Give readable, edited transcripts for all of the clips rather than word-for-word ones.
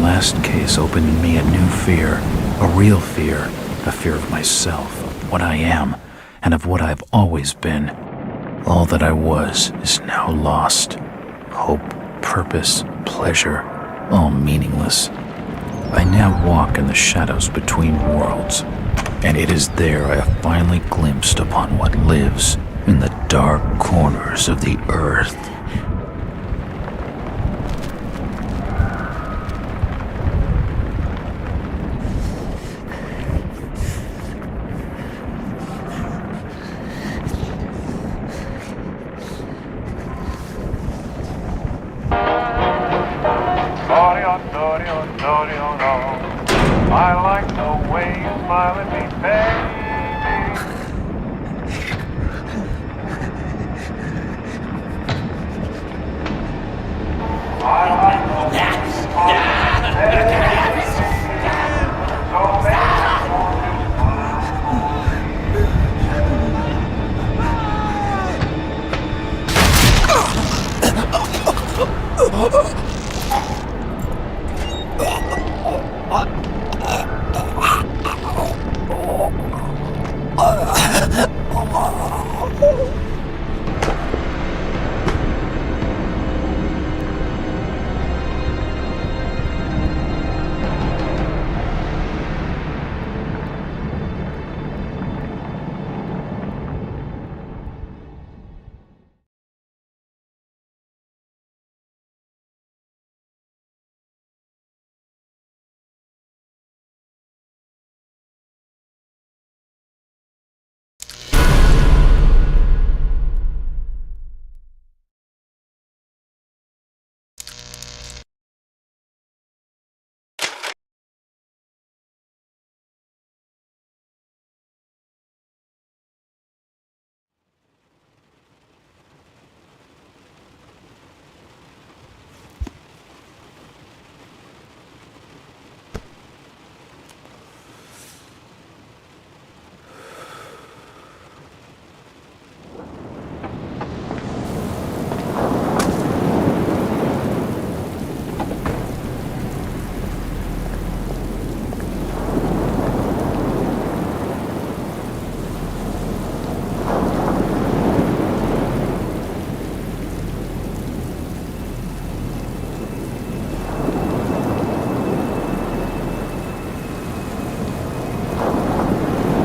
last case opened in me a new fear, a real fear, a fear of myself, of what I am, and of what I've always been. All that I was is now lost. Hope, purpose, pleasure, all meaningless. I now walk in the shadows between worlds, and it is there I have finally glimpsed upon what lives in the dark corners of the earth. I like the way you smile at me, baby. I like the way you smile at me, baby. So baby,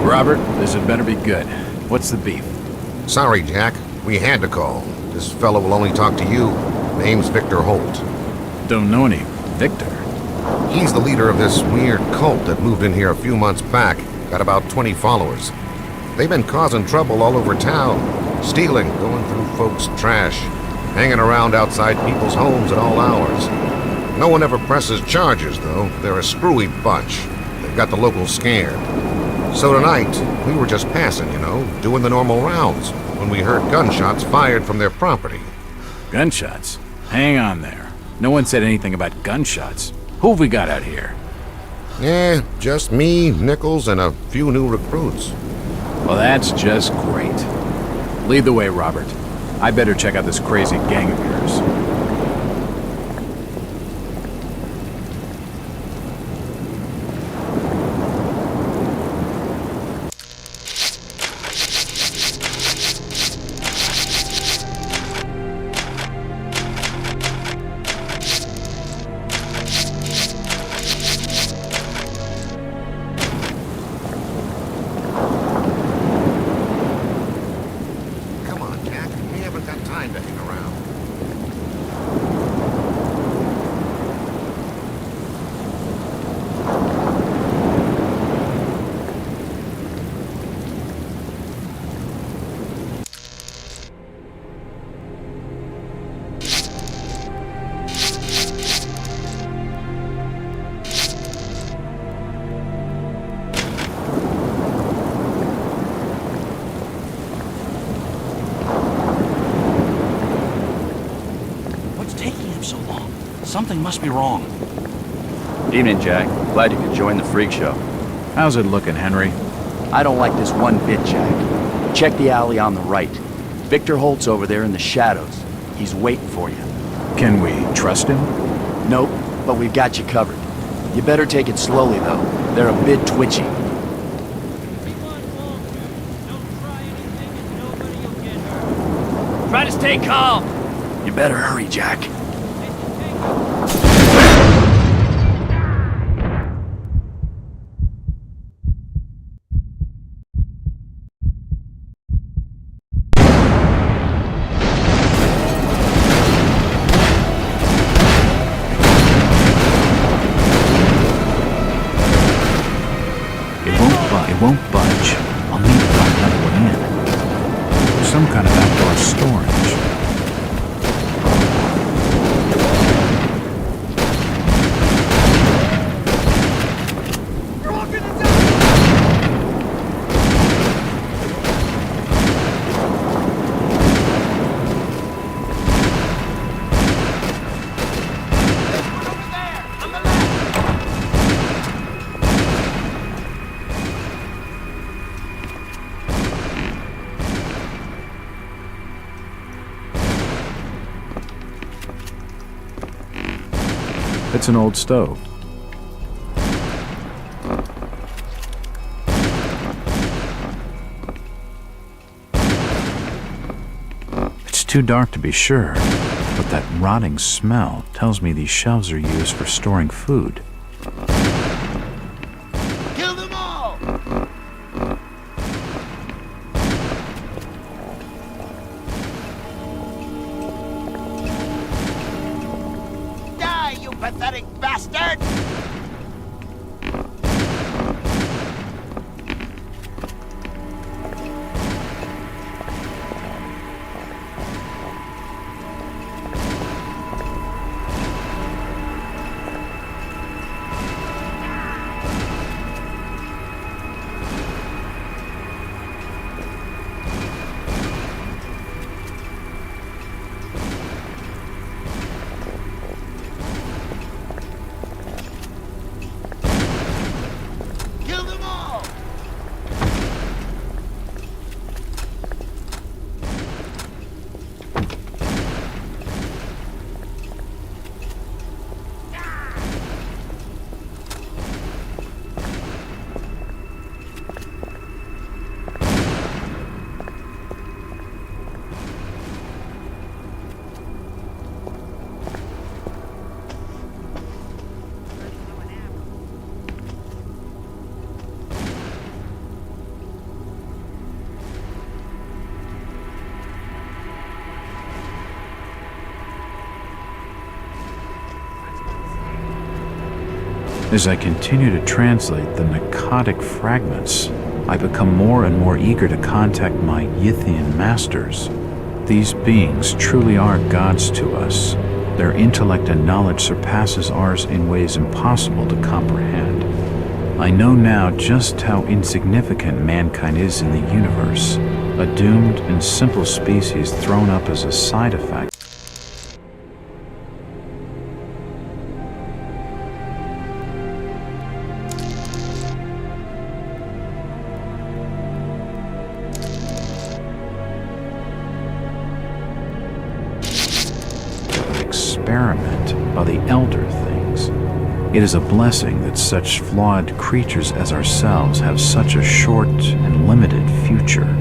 Robert, this had better be good. What's the beef? Sorry, Jack. We had to call. This fellow will only talk to you. Name's Victor Holt. Don't know any Victor. He's the leader of this weird cult that moved in here a few months back. Got about 20 followers. They've been causing trouble all over town. Stealing, going through folks' trash, hanging around outside people's homes at all hours. No one ever presses charges, though. They're a screwy bunch. They've got the locals scared. So tonight, we were just passing, doing the normal rounds, when we heard gunshots fired from their property. Gunshots? Hang on there. No one said anything about gunshots. Who have we got out here? Just me, Nichols, and a few new recruits. Well, that's just great. Lead the way, Robert. I better check out this crazy gang of yours. Something must be wrong. Evening, Jack. Glad you could join the freak show. How's it looking, Henry? I don't like this one bit, Jack. Check the alley on the right. Victor Holt's over there in the shadows. He's waiting for you. Can we trust him? Nope, but we've got you covered. You better take it slowly, though. They're a bit twitchy. Try to stay calm. You better hurry, Jack. It won't budge. I'll need to find another one in. Some kind of outdoor storage. It's an old stove. It's too dark to be sure, but that rotting smell tells me these shelves are used for storing food. Kill them all! Die, you pathetic bastard! Kill them all! As I continue to translate the narcotic fragments, I become more and more eager to contact my Yithian masters. These beings truly are gods to us. Their intellect and knowledge surpasses ours in ways impossible to comprehend. I know now just how insignificant mankind is in the universe, a doomed and simple species thrown up as a side effect. Experiment by the elder things. It is a blessing that such flawed creatures as ourselves have such a short and limited future.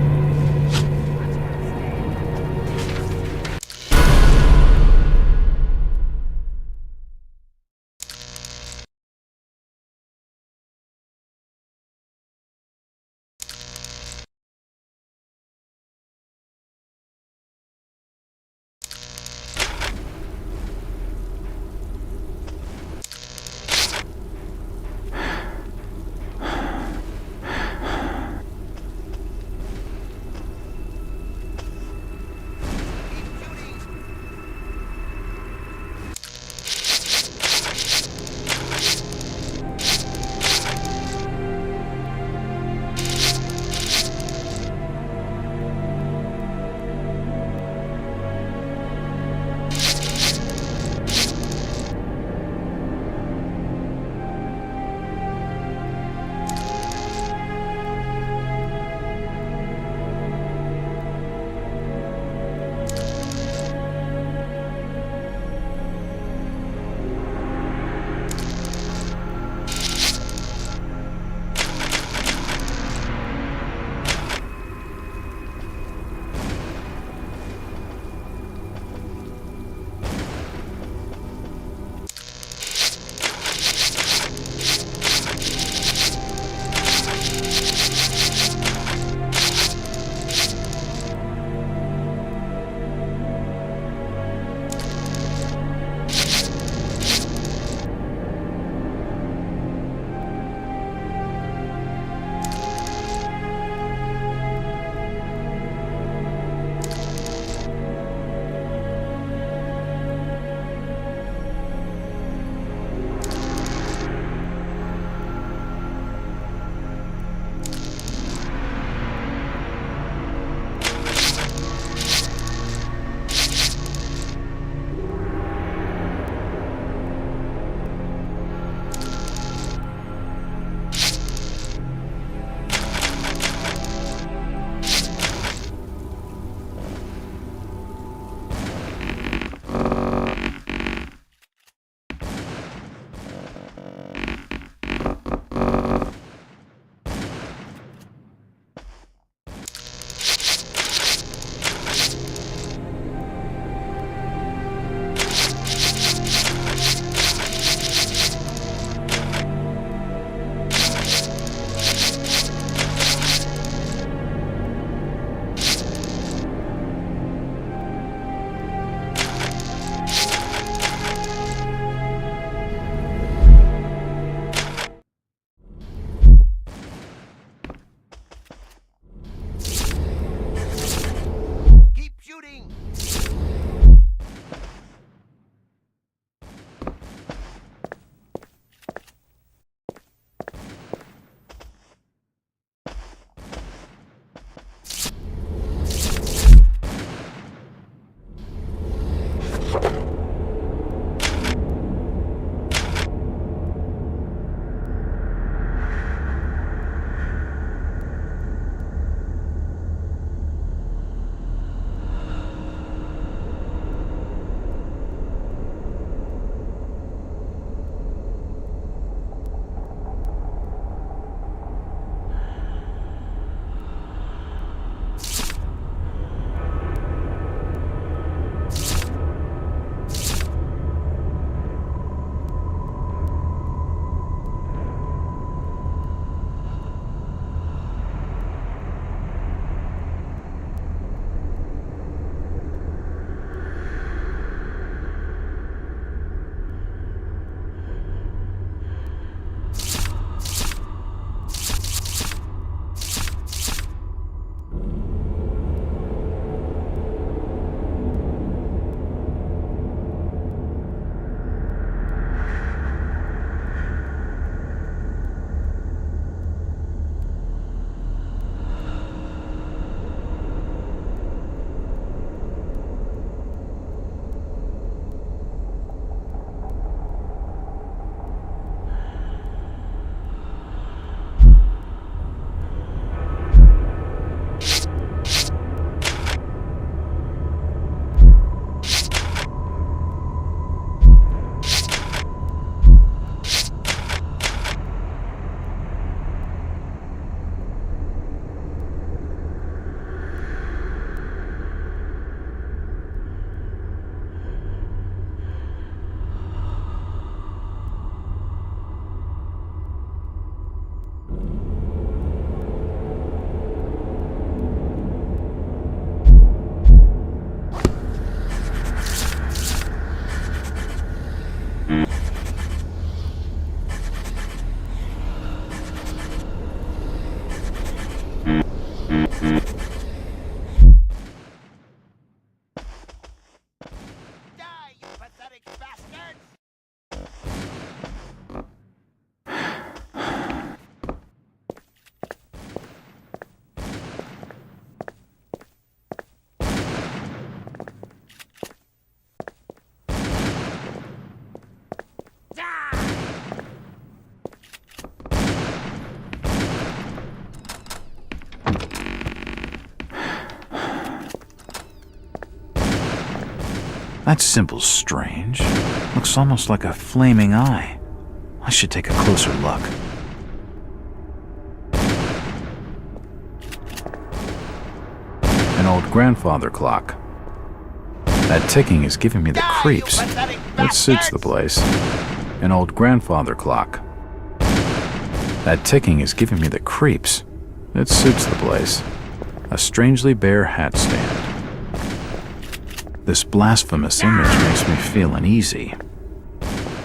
That symbol's strange. Looks almost like a flaming eye. I should take a closer look. An old grandfather clock. That ticking is giving me the creeps. It suits the place. An old grandfather clock. That ticking is giving me the creeps. It suits the place. A strangely bare hat stand. This blasphemous image makes me feel uneasy.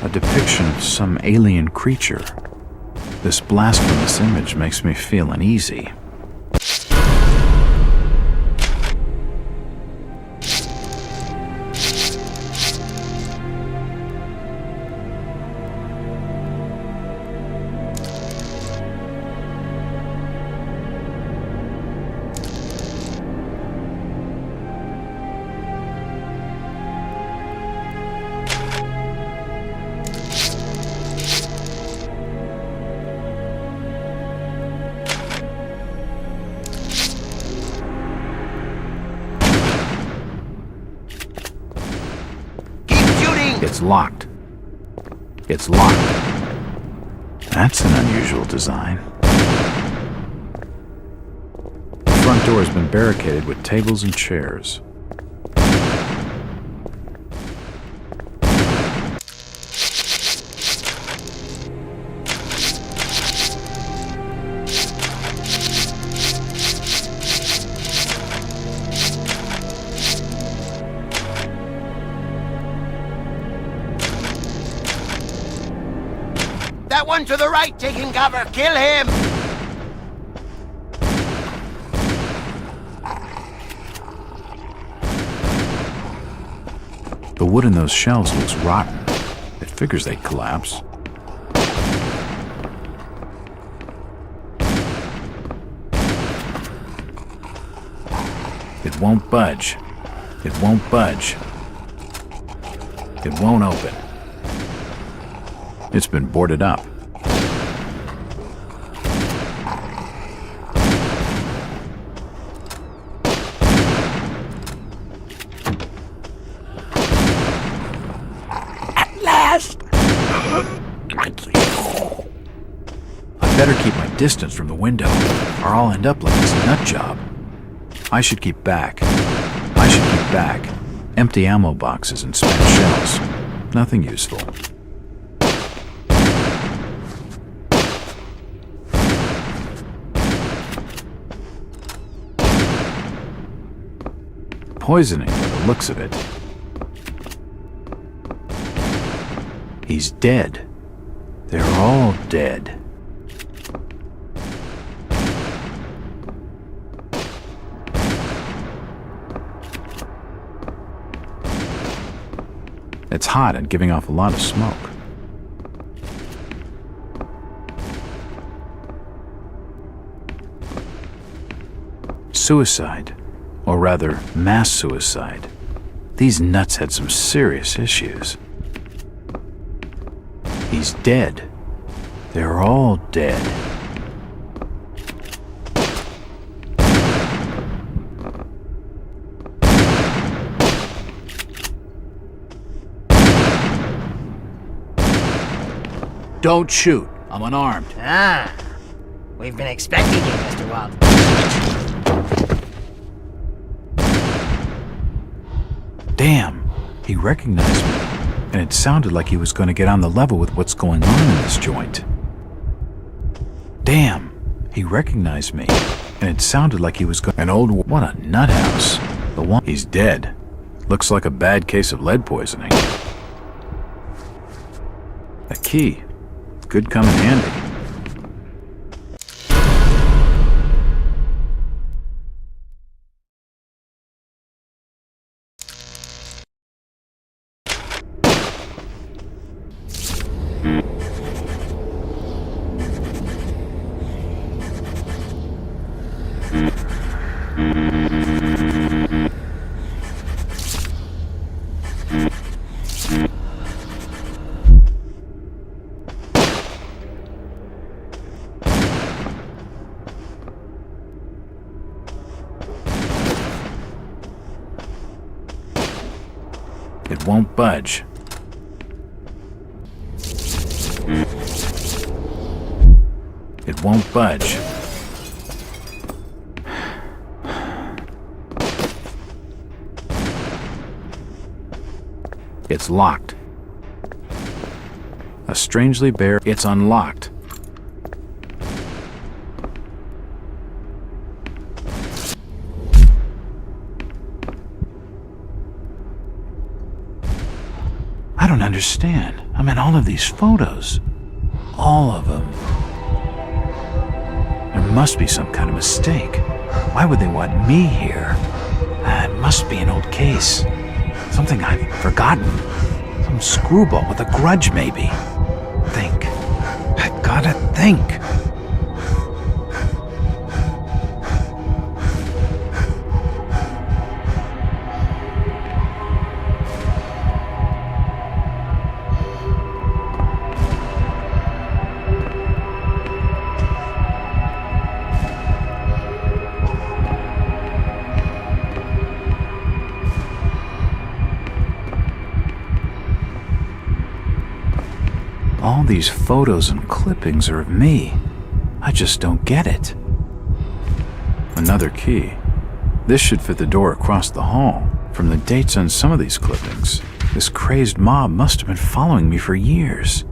A depiction of some alien creature. This blasphemous image makes me feel uneasy. It's locked. It's locked. That's an unusual design. The front door has been barricaded with tables and chairs. That one to the right taking cover. Kill him! The wood in those shelves looks rotten. It figures they'd collapse. It won't budge. It won't budge. It won't open. It's been boarded up. At last! I better keep my distance from the window, or I'll end up like this nut job. I should keep back. I should keep back. Empty ammo boxes and spent shells. Nothing useful. Poisoning by the looks of it. He's dead. They're all dead. It's hot and giving off a lot of smoke. Suicide. Or rather, mass suicide. These nuts had some serious issues. He's dead. They're all dead. Don't shoot. I'm unarmed. Ah, we've been expecting you, Mr. Walt. Damn, he recognized me, and it sounded like he was going to get on the level with what's going on in this joint. Damn, he recognized me, and it sounded like he was going. What a nut house. The one. He's dead. Looks like a bad case of lead poisoning. A key. Could come in handy. won't budge. It won't budge. It's locked. A strangely bare... It's unlocked. I don't understand. I mean, all of these photos. All of them. There must be some kind of mistake. Why would they want me here? It must be an old case. Something I've forgotten. Some screwball with a grudge, maybe. Think. I gotta think. All these photos and clippings are of me. I just don't get it. Another key. This should fit the door across the hall. From the dates on some of these clippings, this crazed mob must have been following me for years.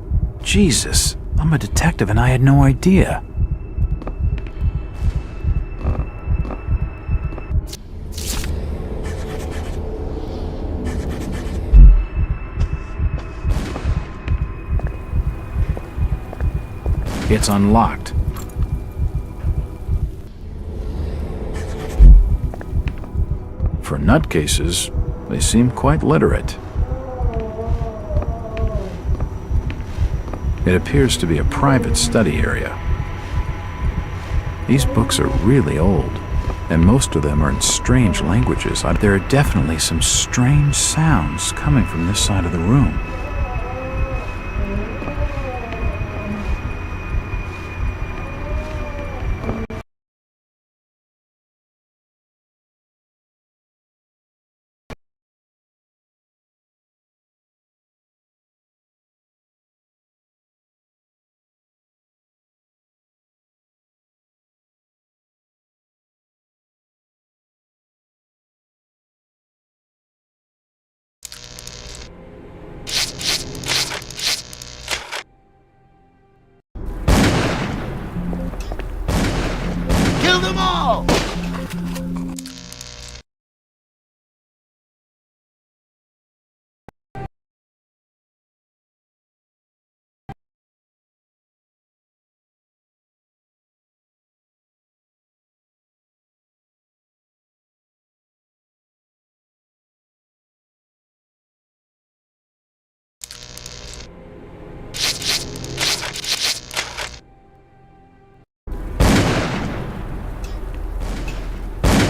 Jesus, I'm a detective and I had no idea. It's unlocked. For nutcases, they seem quite literate. It appears to be a private study area. These books are really old, and most of them are in strange languages. There are definitely some strange sounds coming from this side of the room. Kill them all!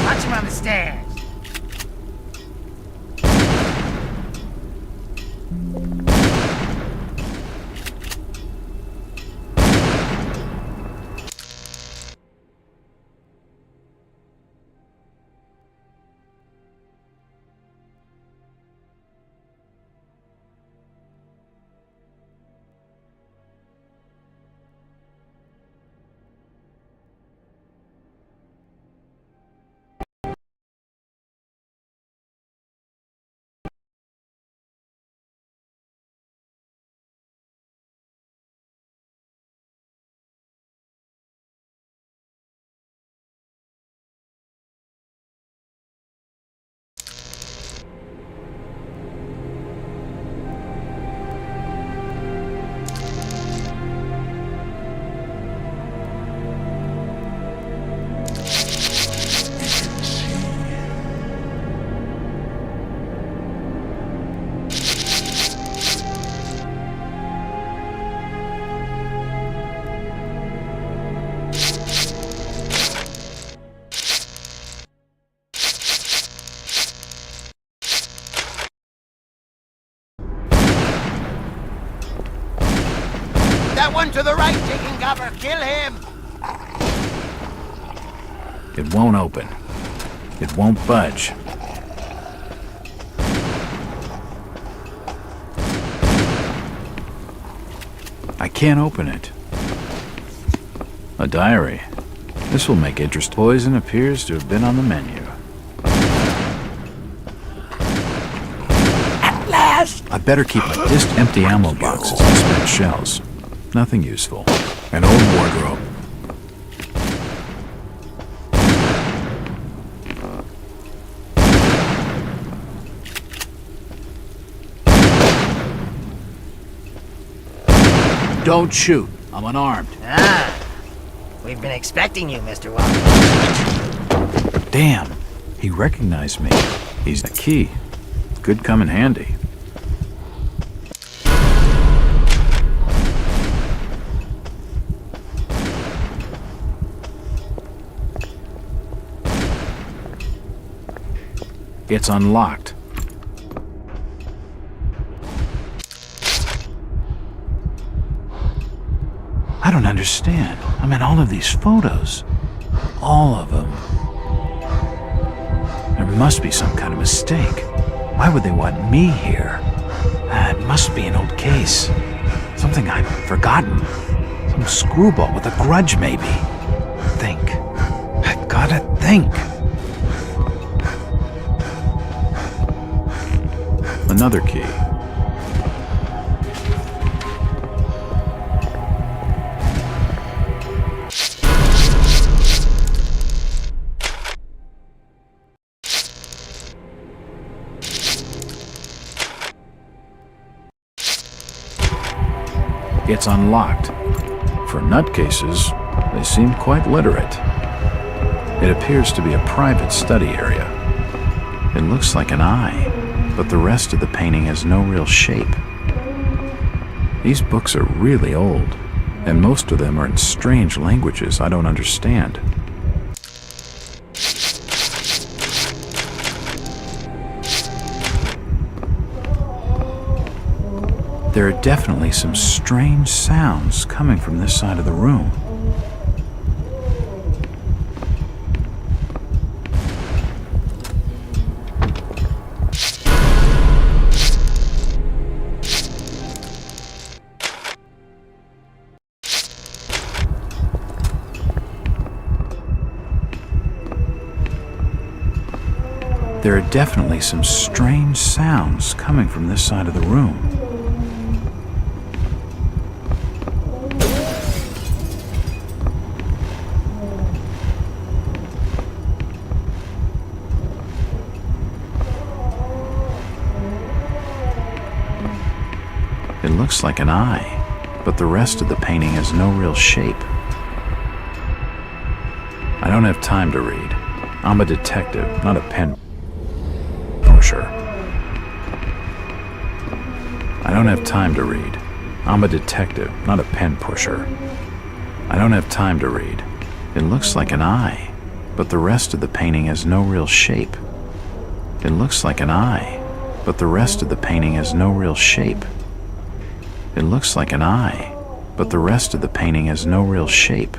Watch him on the stairs. That one to the right taking cover. Kill him. It won't open. It won't budge. I can't open it. A diary. This will make interest. Poison appears to have been on the menu. At last! I better keep my empty ammo boxes and spent shells. Nothing useful. An old wardrobe. Don't shoot. I'm unarmed. Ah, we've been expecting you, Mr. Watt. Damn. He recognized me. He's the key. Could come in handy. It's unlocked. I don't understand. I mean, all of these photos. All of them. There must be some kind of mistake. Why would they want me here? It must be an old case. Something I've forgotten. Some screwball with a grudge, maybe. Think. I gotta think. Another key. It's unlocked. For nutcases, they seem quite literate. It appears to be a private study area. It looks like an eye, but the rest of the painting has no real shape. These books are really old, and most of them are in strange languages I don't understand. There are definitely some strange sounds coming from this side of the room. There are definitely some strange sounds coming from this side of the room. It looks like an eye, but the rest of the painting has no real shape. I don't have time to read. I'm a detective, not a pen pusher. I don't have time to read. I'm a detective, not a pen pusher. I don't have time to read. It looks like an eye, but the rest of the painting has no real shape. It looks like an eye, but the rest of the painting has no real shape. It looks like an eye, but the rest of the painting has no real shape.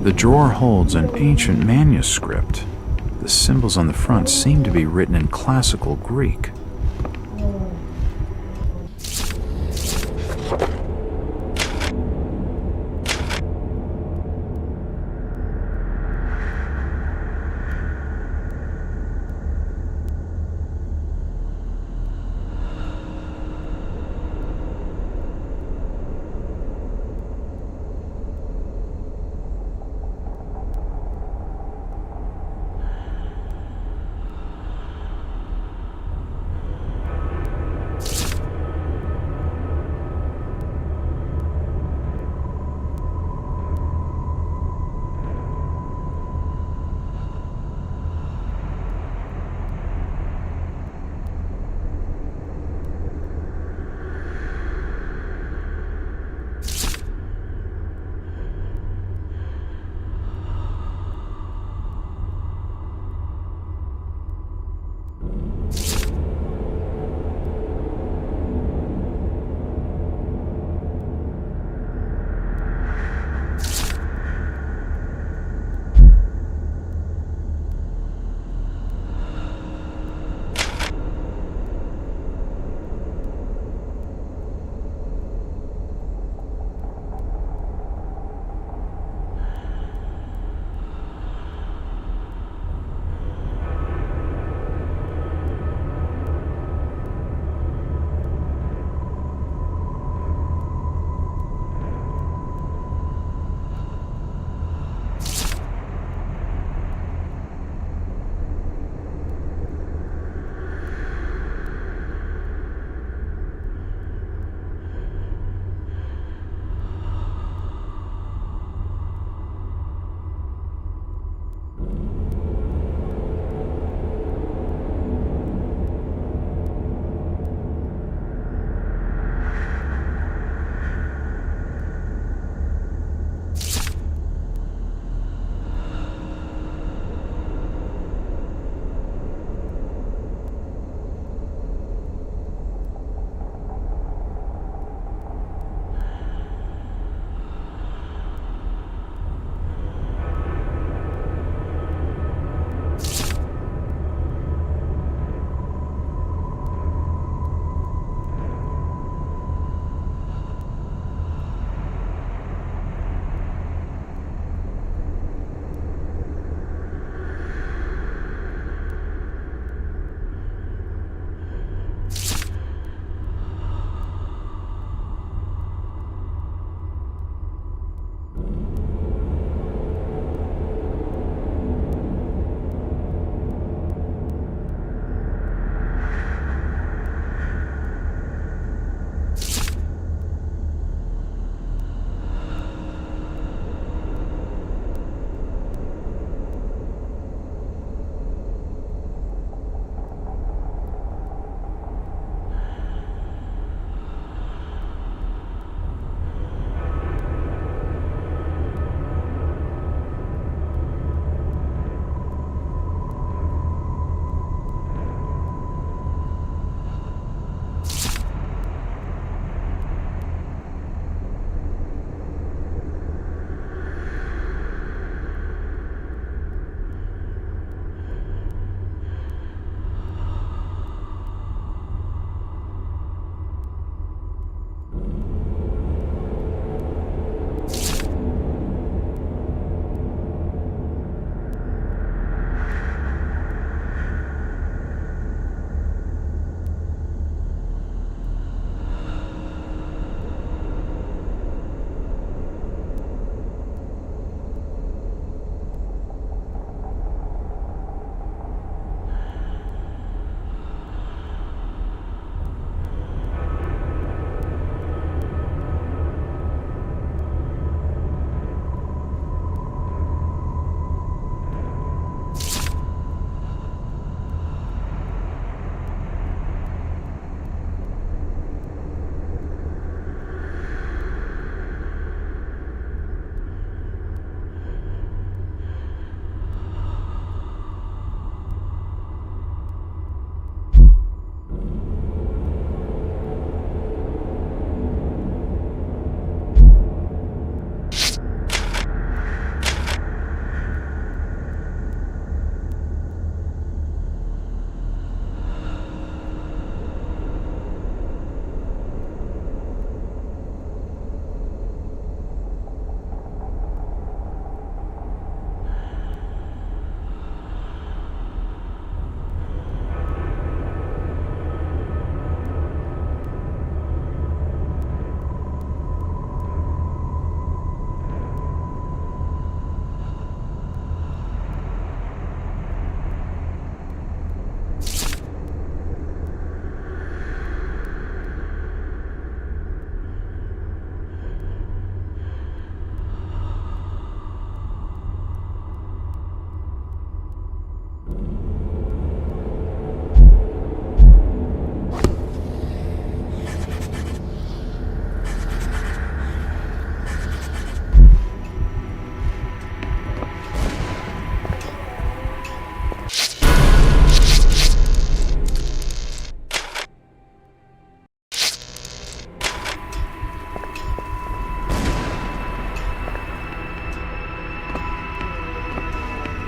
The drawer holds an ancient manuscript. The symbols on the front seem to be written in classical Greek.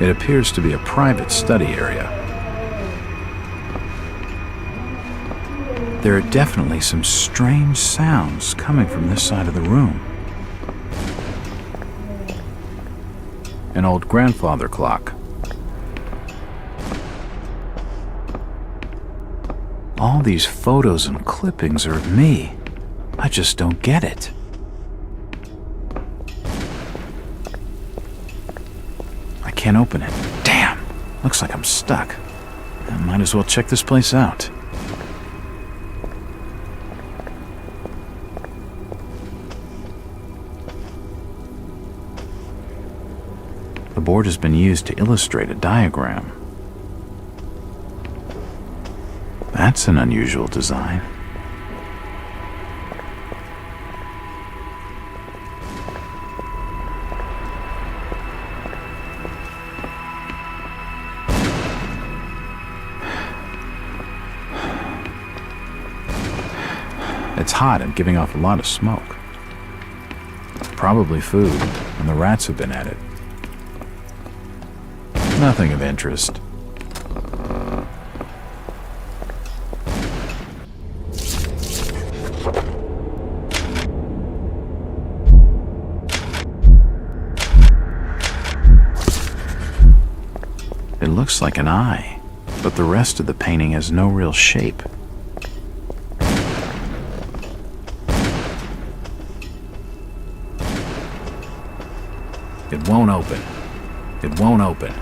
It appears to be a private study area. There are definitely some strange sounds coming from this side of the room. An old grandfather clock. All these photos and clippings are of me. I just don't get it. I can't open it. Damn! Looks like I'm stuck. I might as well check this place out. The board has been used to illustrate a diagram. That's an unusual design. It's hot and giving off a lot of smoke. Probably food, and the rats have been at it. Nothing of interest. It looks like an eye, but the rest of the painting has no real shape. It won't open. It won't open.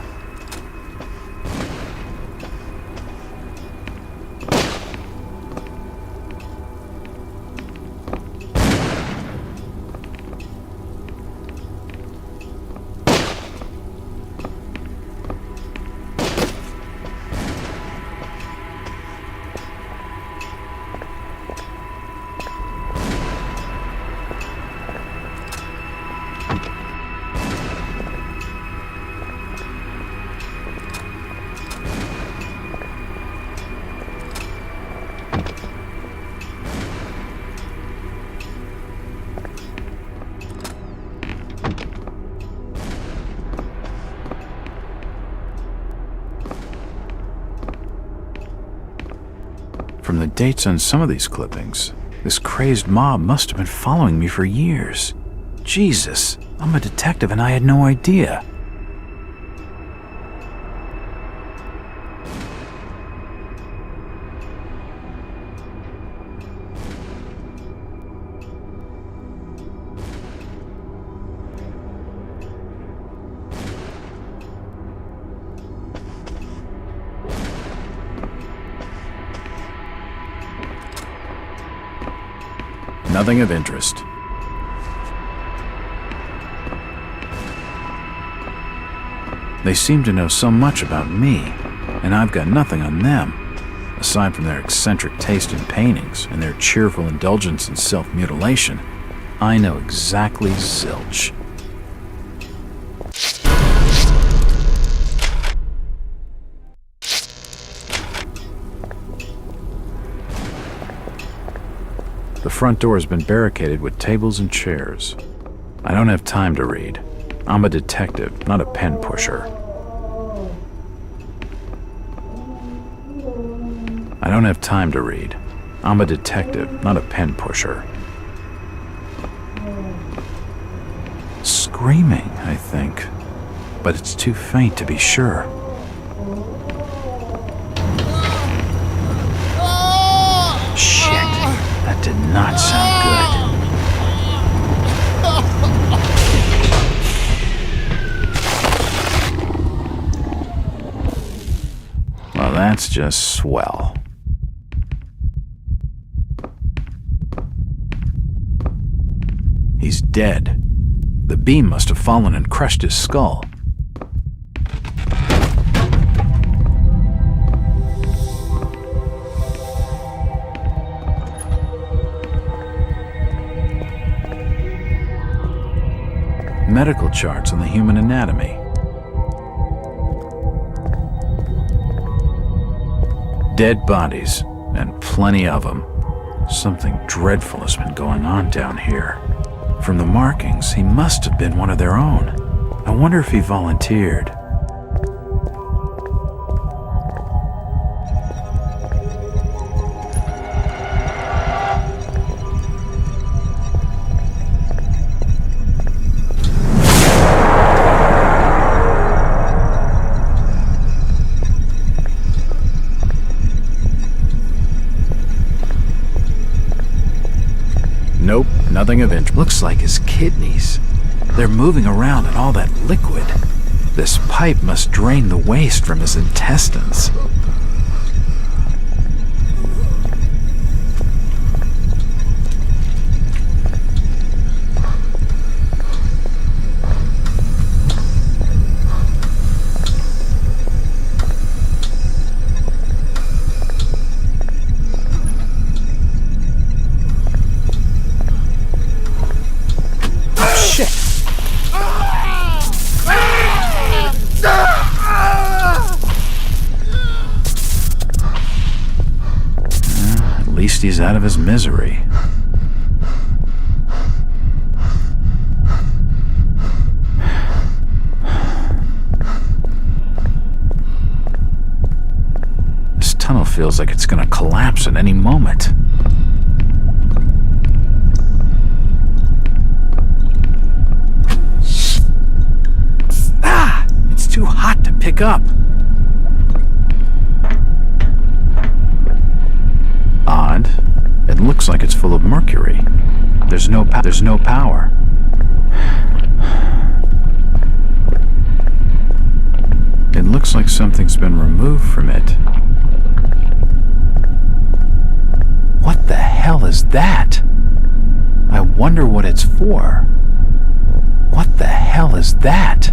From the dates on some of these clippings, this crazed mob must have been following me for years. Jesus, I'm a detective and I had no idea. Nothing of interest. They seem to know so much about me, and I've got nothing on them, aside from their eccentric taste in paintings and their cheerful indulgence in self-mutilation. I know exactly zilch. The front door has been barricaded with tables and chairs. I don't have time to read. I'm a detective, not a pen pusher. I don't have time to read. I'm a detective, not a pen pusher. Screaming, I think. But it's too faint to be sure. Shit. That did not sound good. Well, that's just swell. He's dead. The beam must have fallen and crushed his skull. Medical charts on the human anatomy. Dead bodies, and plenty of them. Something dreadful has been going on down here. From the markings, he must have been one of their own. I wonder if he volunteered. nothing of interest. Looks like his kidneys. They're moving around in all that liquid. This pipe must drain the waste from his intestines. He's out of his misery. This tunnel feels like it's gonna collapse at any moment. Ah! It's too hot to pick up. Odd. It looks like it's full of mercury. There's no power. It looks like something's been removed from it. What the hell is that? I wonder what it's for. What the hell is that?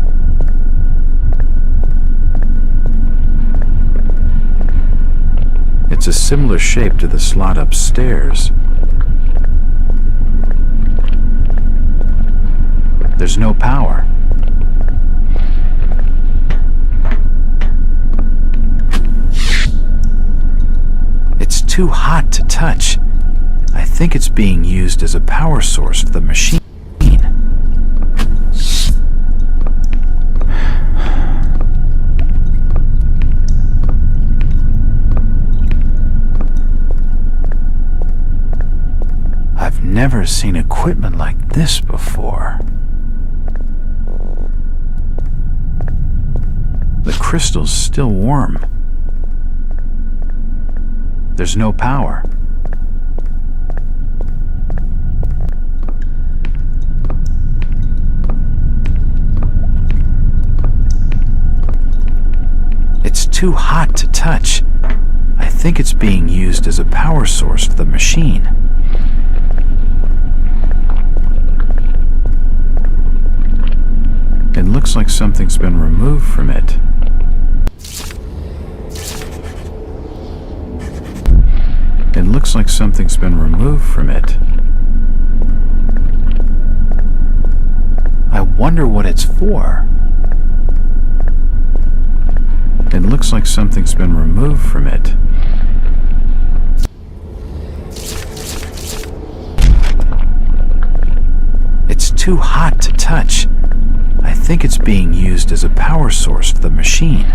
It's a similar shape to the slot upstairs. There's no power. It's too hot to touch. I think it's being used as a power source for the machine. Never seen equipment like this before. The crystal's still warm. There's no power. It's too hot to touch. I think it's being used as a power source for the machine. It looks like something's been removed from it. It looks like something's been removed from it. I wonder what it's for. It looks like something's been removed from it. It's too hot to touch. I think it's being used as a power source for the machine.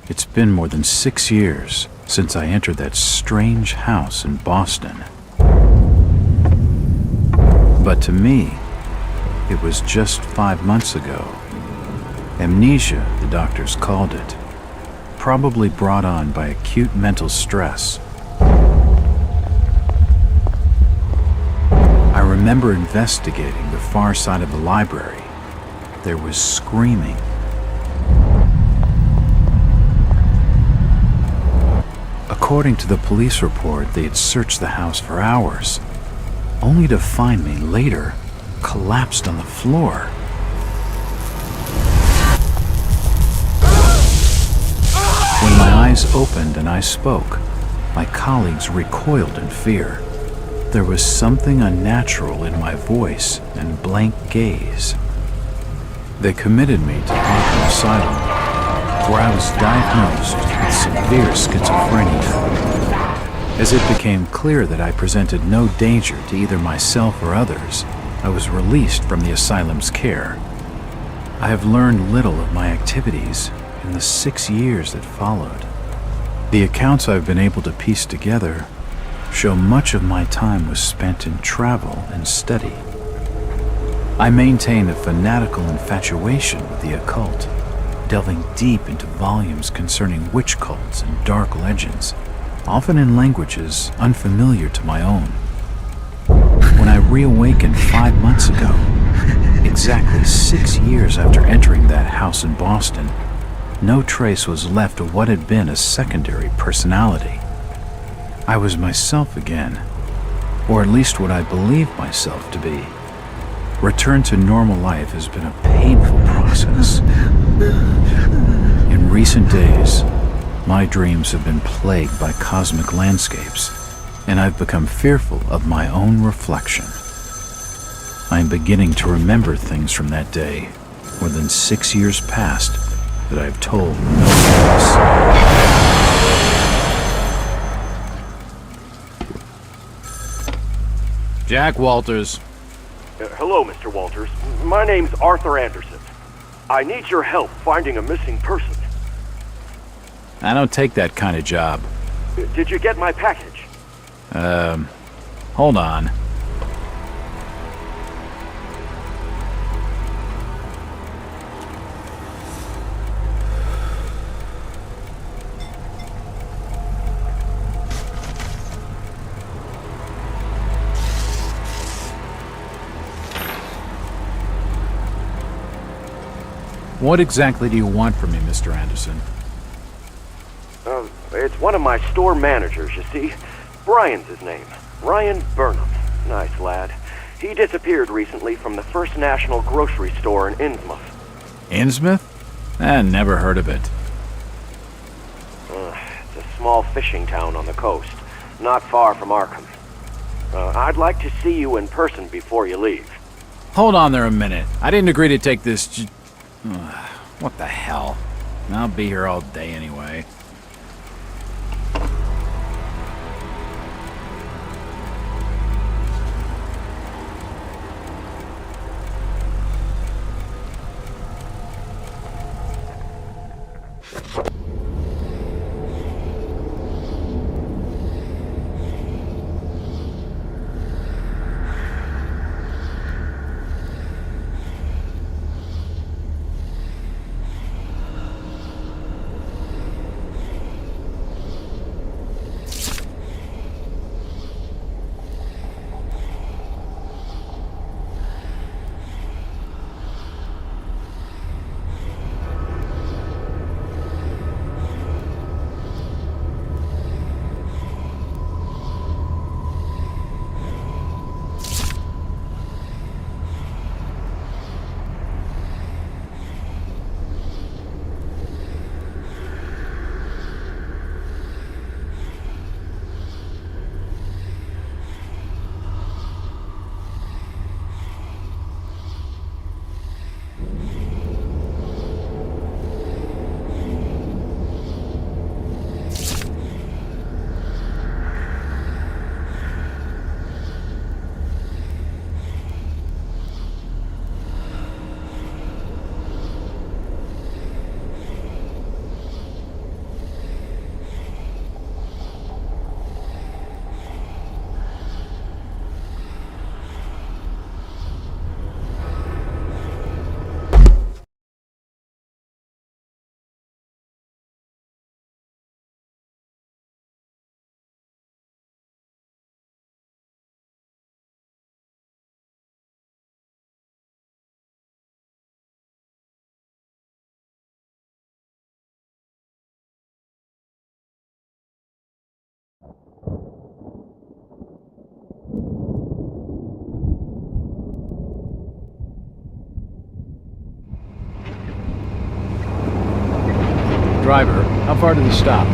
It's been more than 6 years since I entered that strange house in Boston. But to me, it was just 5 months ago. Amnesia, the doctors called it, probably brought on by acute mental stress. I remember investigating the far side of the library. There was screaming. According to the police report, they had searched the house for hours, only to find me later collapsed on the floor. opened and I spoke, my colleagues recoiled in fear. There was something unnatural in my voice and blank gaze. They committed me to Arkham Asylum, where I was diagnosed with severe schizophrenia. As it became clear that I presented no danger to either myself or others, I was released from the asylum's care. I have learned little of my activities in the 6 years that followed. The accounts I've been able to piece together show much of my time was spent in travel and study. I maintain a fanatical infatuation with the occult, delving deep into volumes concerning witch cults and dark legends, often in languages unfamiliar to my own. When I reawakened 5 months ago, exactly 6 years after entering that house in Boston, no trace was left of what had been a secondary personality. I was myself again, or at least what I believed myself to be. Return to normal life has been a painful process. In recent days, my dreams have been plagued by cosmic landscapes, and I've become fearful of my own reflection. I'm beginning to remember things from that day, more than 6 years past, that I've told no one. Jack Walters. Hello, Mr. Walters. My name's Arthur Anderson. I need your help finding a missing person. I don't take that kind of job. Did you get my package? Hold on. What exactly do you want from me, Mr. Anderson? It's one of my store managers, you see. Brian's his name. Ryan Burnham. Nice lad. He disappeared recently from the First National grocery store in Innsmouth. Innsmouth? Never heard of it. It's a small fishing town on the coast, not far from Arkham. I'd like to see you in person before you leave. Hold on there a minute. I didn't agree to take this what the hell? I'll be here all day anyway. Driver, how far to the stop?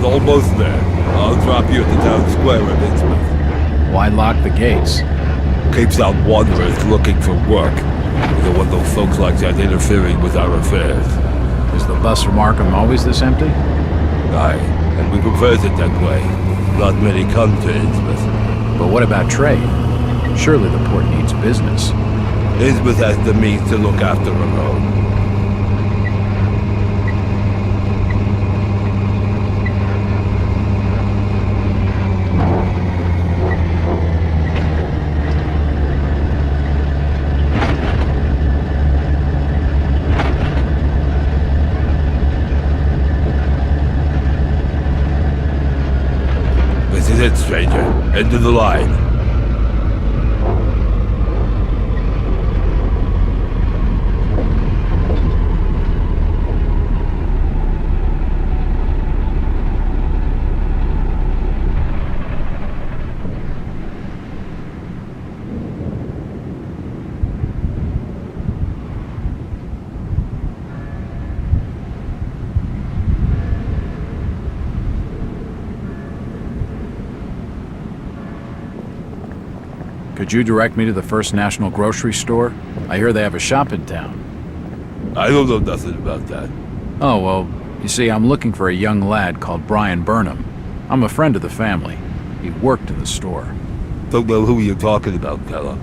Almost there. I'll drop you at the town square in Innsmouth. Why lock the gates? Keeps out wanderers looking for work. We don't want those folks like that interfering with our affairs. Is the bus from Arkham always this empty? Aye, and we prefers it that way. Not many come to Innsmouth. But what about trade? Surely the port needs business. Innsmouth has the means to look after her own. This is it, stranger. End of the line. Could you direct me to the First National Grocery Store? I hear they have a shop in town. I don't know nothing about that. Oh, well, you see, I'm looking for a young lad called Brian Burnham. I'm a friend of the family. He worked in the store. Don't know who you're talking about, fella.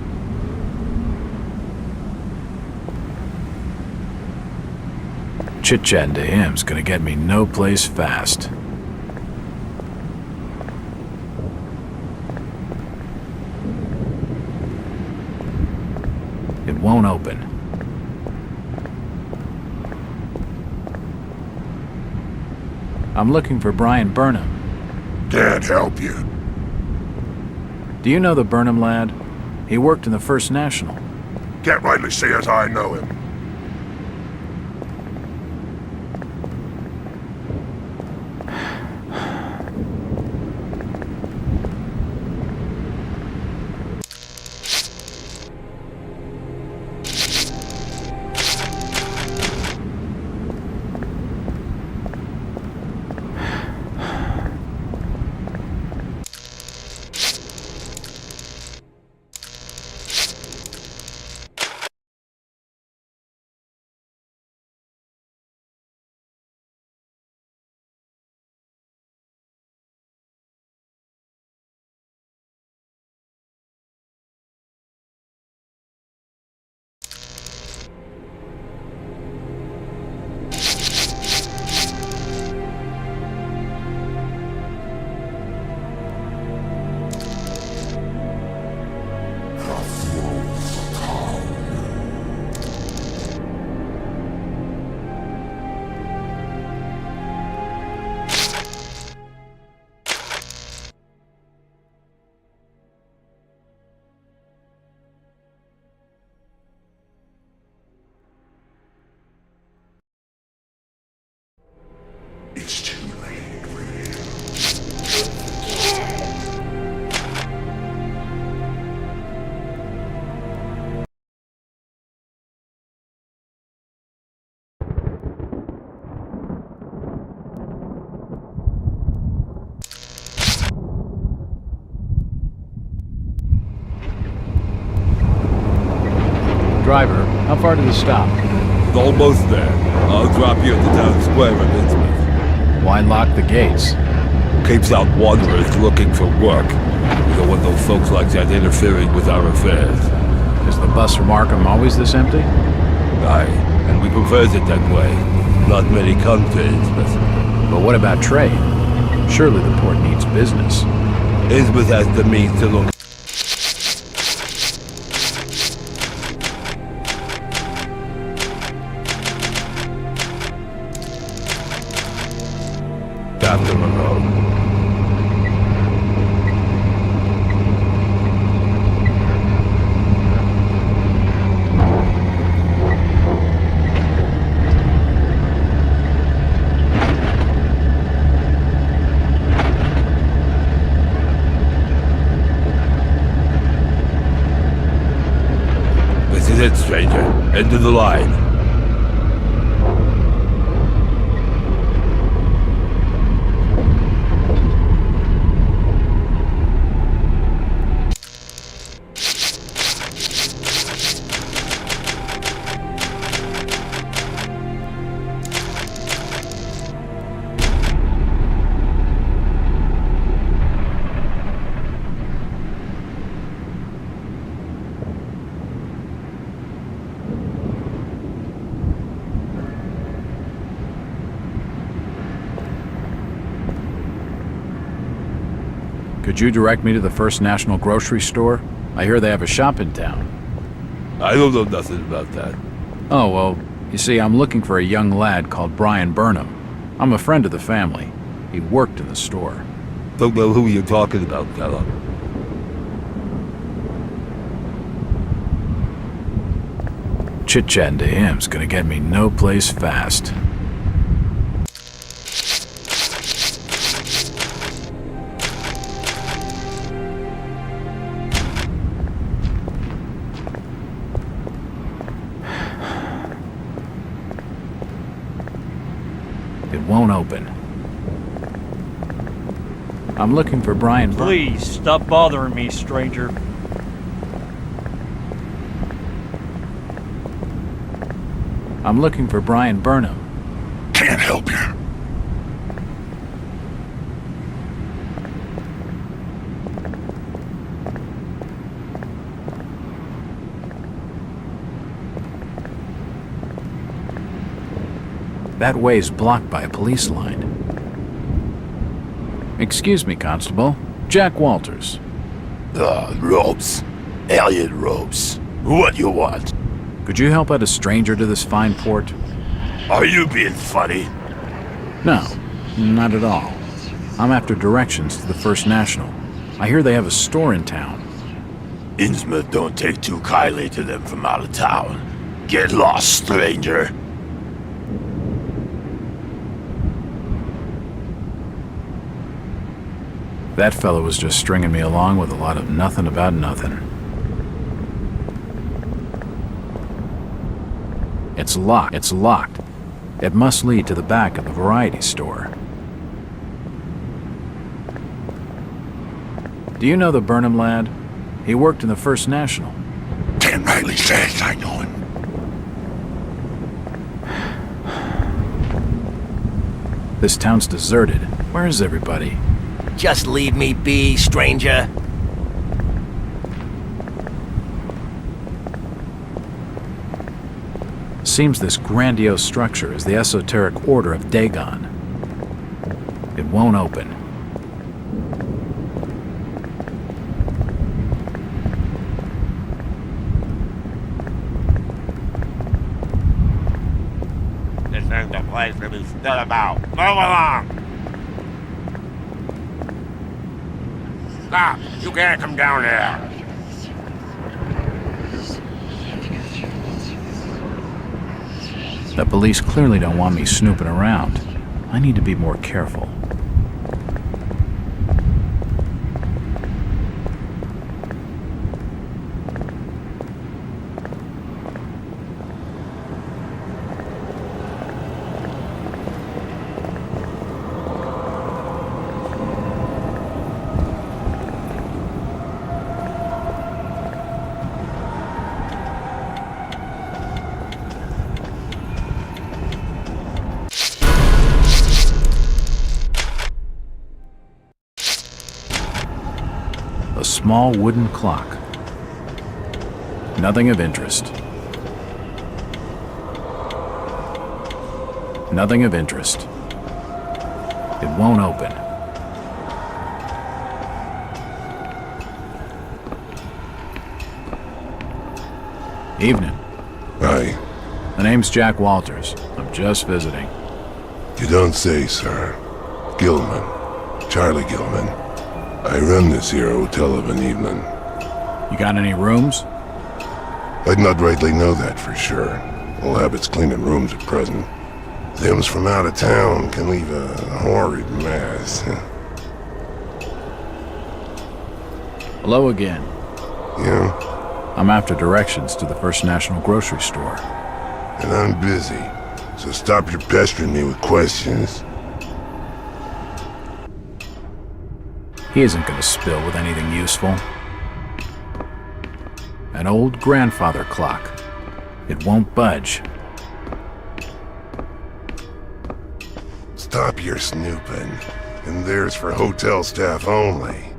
Chit-chatting to him's gonna get me no place fast. It won't open. I'm looking for Brian Burnham. Can't help you. Do you know the Burnham lad? He worked in the First National. Can't rightly say as I know him. It's too late for you. Driver, how far to the stop? Almost there. I'll drop you at the town square in Innsmouth. Why lock the gates? Keeps out wanderers looking for work. We don't want those folks like that interfering with our affairs. Is the bus from Arkham always this empty? Aye, and we prefers it that way. Not many come to Innsmouth. But what about trade? Surely the port needs business. Innsmouth has the means to look after her own. This is it, stranger. End of the line. Could you direct me to the First National grocery store? I hear they have a shop in town. I don't know nothing about that. Oh, well, you see, I'm looking for a young lad called Brian Burnham. I'm a friend of the family. He worked in the store. Don't know who you're talking about, fella. Chit-chatting to him's gonna get me no place fast. It won't open. I'm looking for Brian Burnham. Please, stop bothering me, stranger. I'm looking for Brian Burnham. Can't help you. That way's blocked by a police line. Excuse me, Constable. Jack Walters. Robes. Alien robes. What you want? Could you help out a stranger to this fine port? Are you being funny? No, not at all. I'm after directions to the First National. I hear they have a store in town. Innsmouth don't take too kindly to them from out of town. Get lost, stranger. That fellow was just stringing me along with a lot of nothing about nothing. It's locked. It's locked. It must lead to the back of the variety store. Do you know the Burnham lad? He worked in the First National. Can't rightly say as I know him. This town's deserted. Where is everybody? Just leave me be, stranger. Seems this grandiose structure is the esoteric order of Dagon. It won't open. This ain't the place to be stood about. Move along! Stop! You can't come down here! The police clearly don't want me snooping around. I need to be more careful. A small wooden clock. Nothing of interest. Nothing of interest. It won't open. Evening. Aye. The name's Jack Walters. I'm just visiting. You don't say, sir. Gilman. Charlie Gilman. I run this here hotel of an evening. You got any rooms? I'd not rightly know that for sure. All habits cleaning rooms at present. Them's from out of town can leave a horrid mess. Hello again. Yeah? I'm after directions to the First National grocery store. And I'm busy, so stop your pestering me with questions. He isn't going to spill with anything useful. An old grandfather clock. It won't budge. Stop your snooping. And there's for hotel staff only.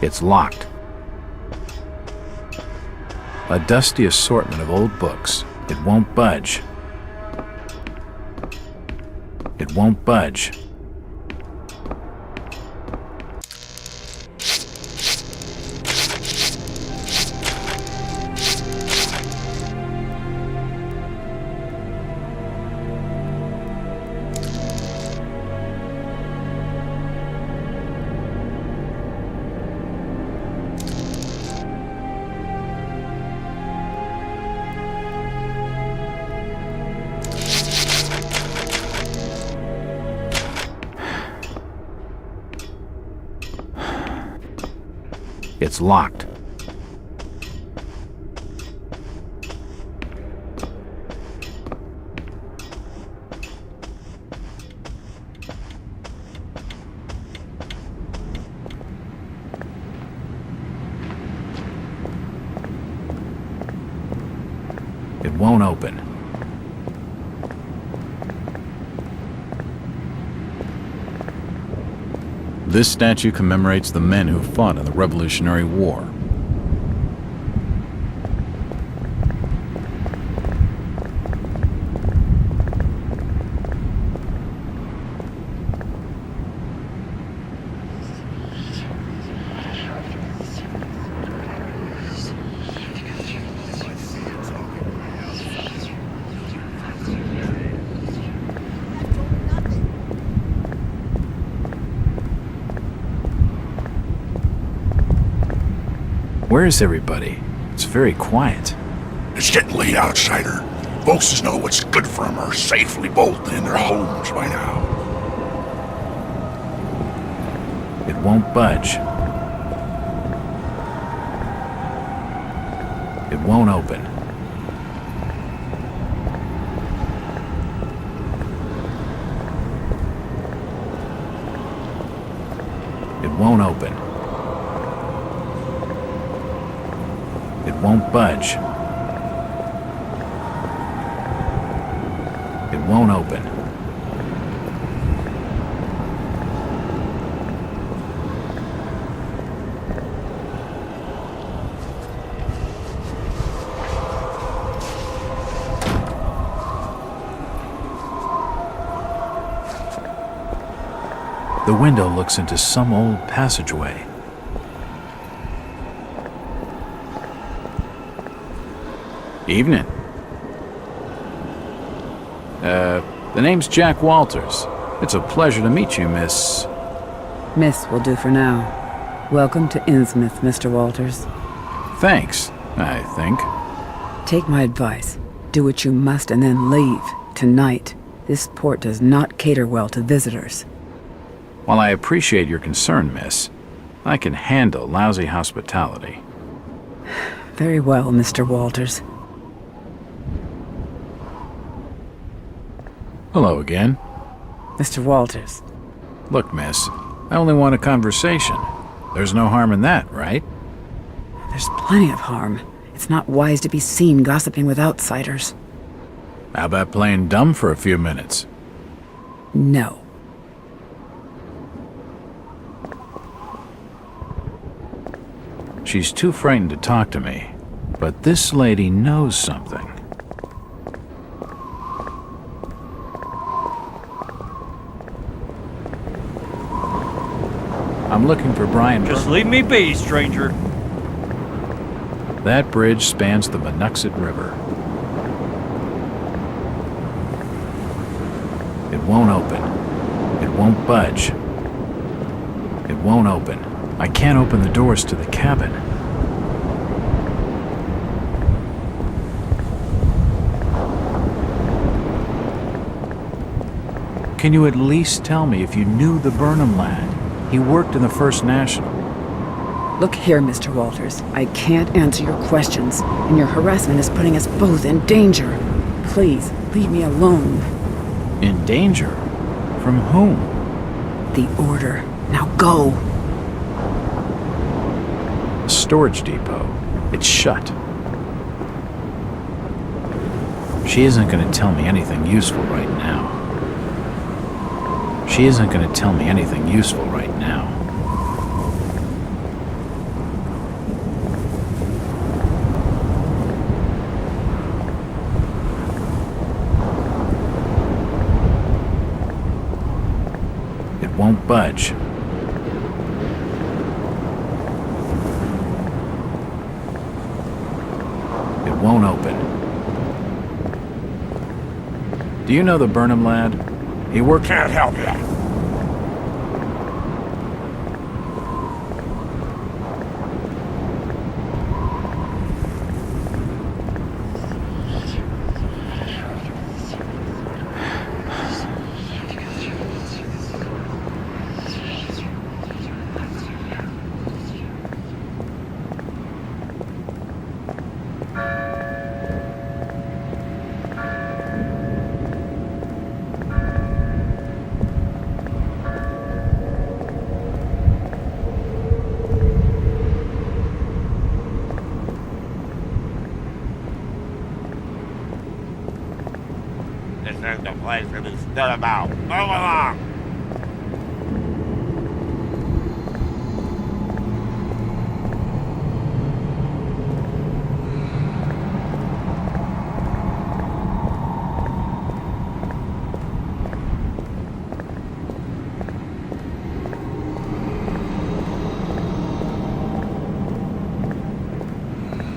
It's locked. A dusty assortment of old books. It won't budge. It won't budge. It's locked. It won't open. This statue commemorates the men who fought in the Revolutionary War. Where is everybody? It's very quiet. It's getting late, outsider. Folks that know what's good for them are safely bolted in their homes by now. It won't budge. It won't open. It won't open. It won't budge. It won't open. The window looks into some old passageway. Evening. The name's Jack Walters. It's a pleasure to meet you, Miss... Miss will do for now. Welcome to Innsmouth, Mr. Walters. Thanks, I think. Take my advice. Do what you must and then leave. Tonight. This port does not cater well to visitors. While I appreciate your concern, miss, I can handle lousy hospitality. Very well, Mr. Walters. Hello again. Mr. Walters. Look, miss, I only want a conversation. There's no harm in that, right? There's plenty of harm. It's not wise to be seen gossiping with outsiders. How about playing dumb for a few minutes? No. She's too frightened to talk to me, but this lady knows something. I'm looking for Brian. Just leave me be, stranger. That bridge spans the Monuxet River. It won't open. It won't budge. It won't open. I can't open the doors to the cabin. Can you at least tell me if you knew the Burnham lad? He worked in the First National. Look here, Mr. Walters. I can't answer your questions, and your harassment is putting us both in danger. Please, leave me alone. In danger? From whom? The order. Now go. A storage depot. It's shut. She isn't going to tell me anything useful right now. She isn't going to tell me anything useful right now. won't budge. It won't open. Do you know the Burnham lad? He worked... Can't help you. This ain't the place to be stood about. Move along!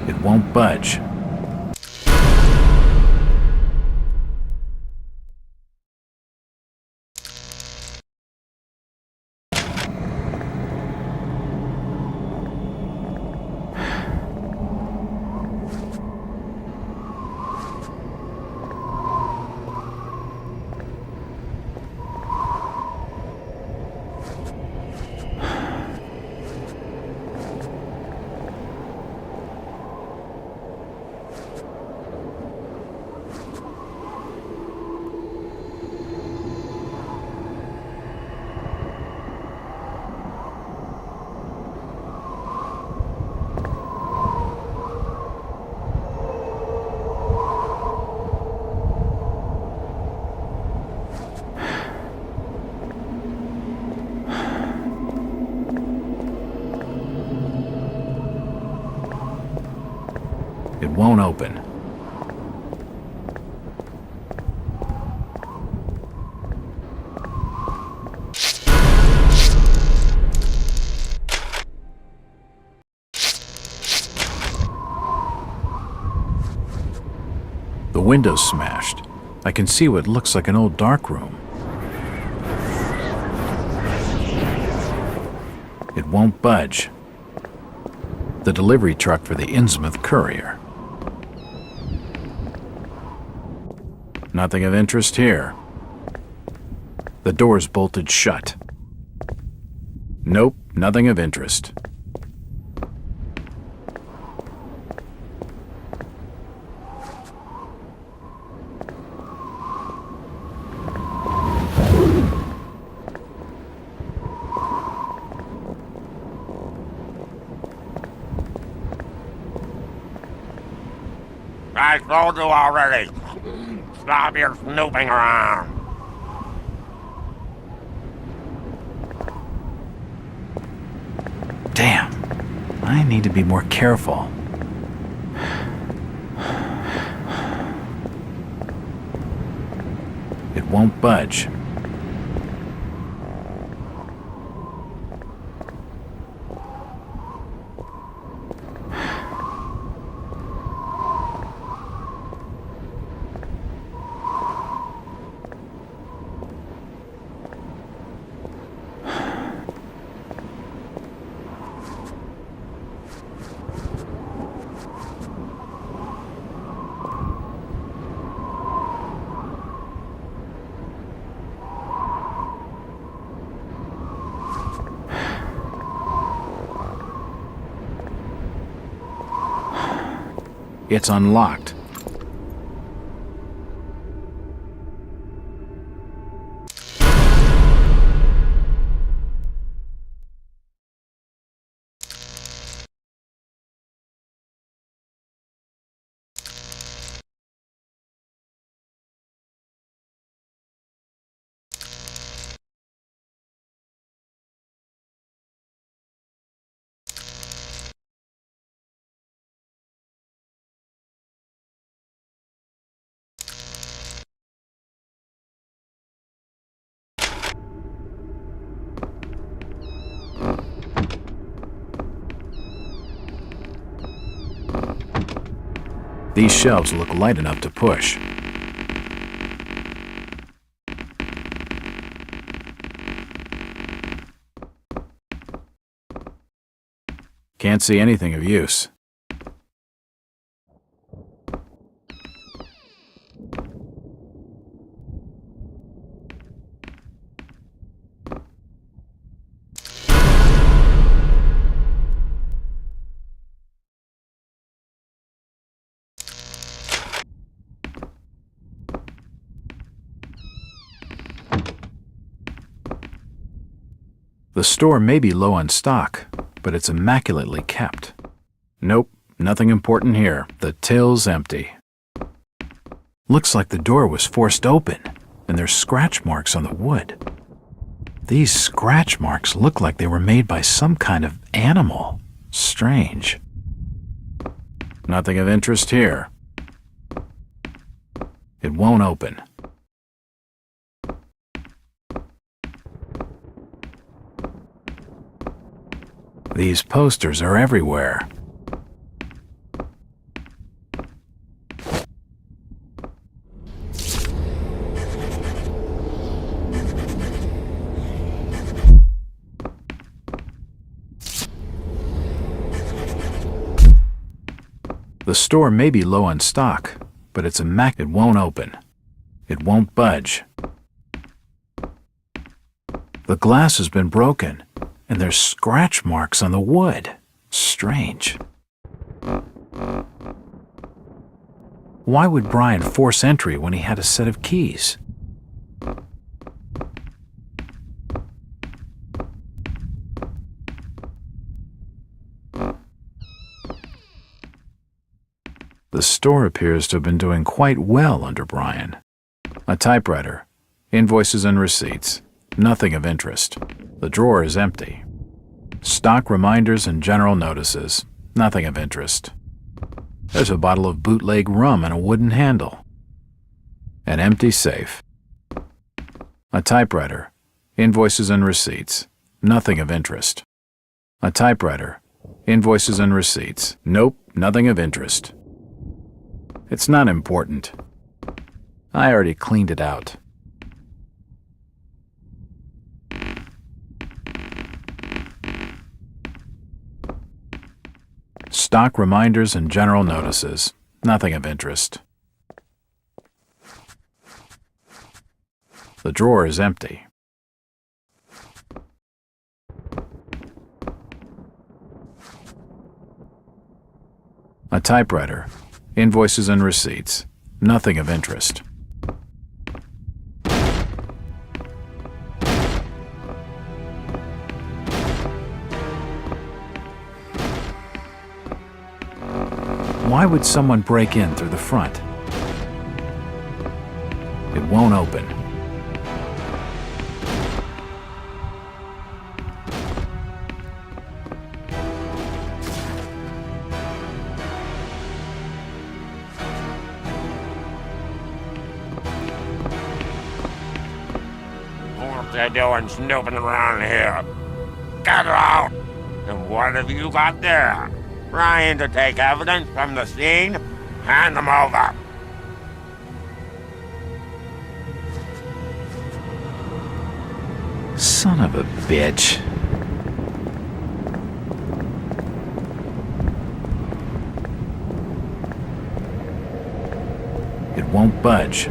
It won't budge. It won't open. The window's smashed. I can see what looks like an old dark room. It won't budge. The delivery truck for the Innsmouth courier. Nothing of interest here. The door's bolted shut. Nope, nothing of interest. I told you already. Stop your snooping around. Damn. I need to be more careful. It won't budge. It's unlocked. These shelves look light enough to push. Can't see anything of use. The store may be low on stock, but it's immaculately kept. Nope, nothing important here. The till's empty. Looks like the door was forced open, and there's scratch marks on the wood. These scratch marks look like they were made by some kind of animal. Strange. Nothing of interest here. It won't open. These posters are everywhere. The store may be low on stock, but it's it won't open. It won't budge. The glass has been broken, and there's scratch marks on the wood. Strange. Why would Brian force entry when he had a set of keys? The store appears to have been doing quite well under Brian. A typewriter, invoices and receipts, nothing of interest. The drawer is empty. Stock reminders and general notices, nothing of interest. There's a bottle of bootleg rum and a wooden handle. An empty safe. A typewriter, invoices and receipts, nothing of interest. A typewriter, invoices and receipts, nope, nothing of interest. It's not important. I already cleaned it out. Stock reminders and general notices, nothing of interest. The drawer is empty. A typewriter, invoices and receipts, nothing of interest. Why would someone break in through the front? It won't open. What they doing snooping around here? Get out! And what have you got there? Trying to take evidence from the scene? Hand them over. Son of a bitch. It won't budge.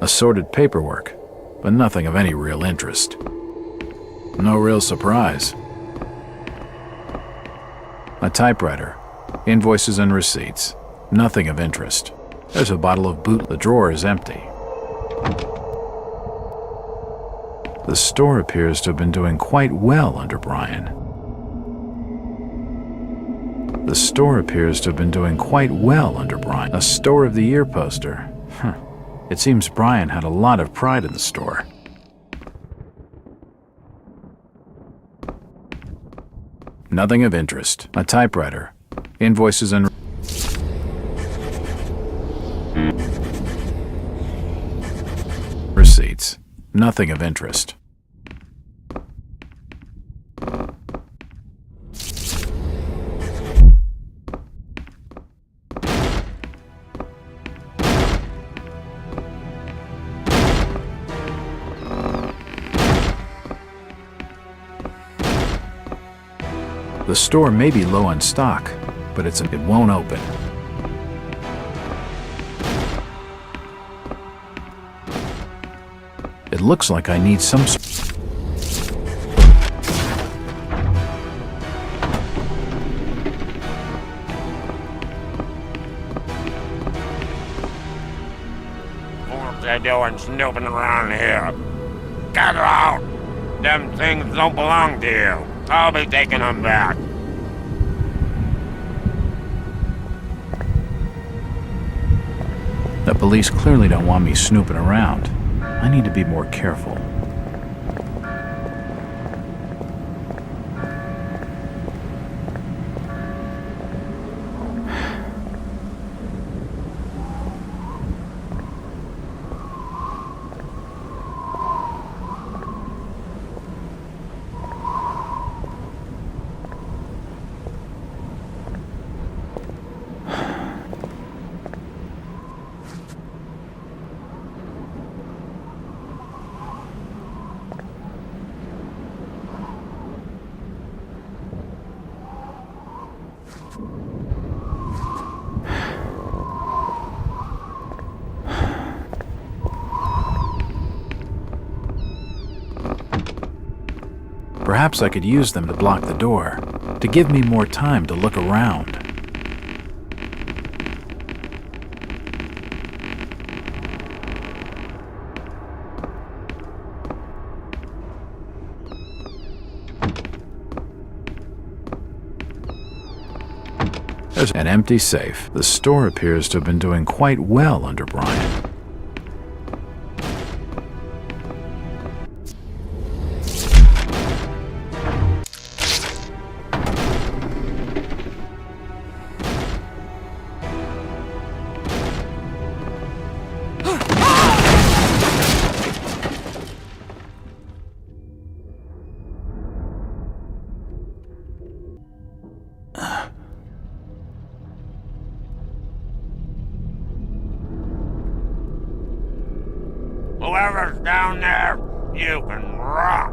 Assorted paperwork, but nothing of any real interest. No real surprise. A typewriter, invoices and receipts, nothing of interest. There's a bottle of boot. The drawer is empty. The store appears to have been doing quite well under Brian. The store appears to have been doing quite well under Brian. A Store of the Year poster. It seems Brian had a lot of pride in the store. Nothing of interest. A typewriter, invoices and receipts. Nothing of interest. The store may be low on stock, but it won't open. It looks like I need some... What they doing snooping around here? Get out! Them things don't belong to you. I'll be taking them back. The police clearly don't want me snooping around. I need to be more careful. Perhaps I could use them to block the door, to give me more time to look around. There's an empty safe. The store appears to have been doing quite well under Brian. Whoever's down there, you can rot.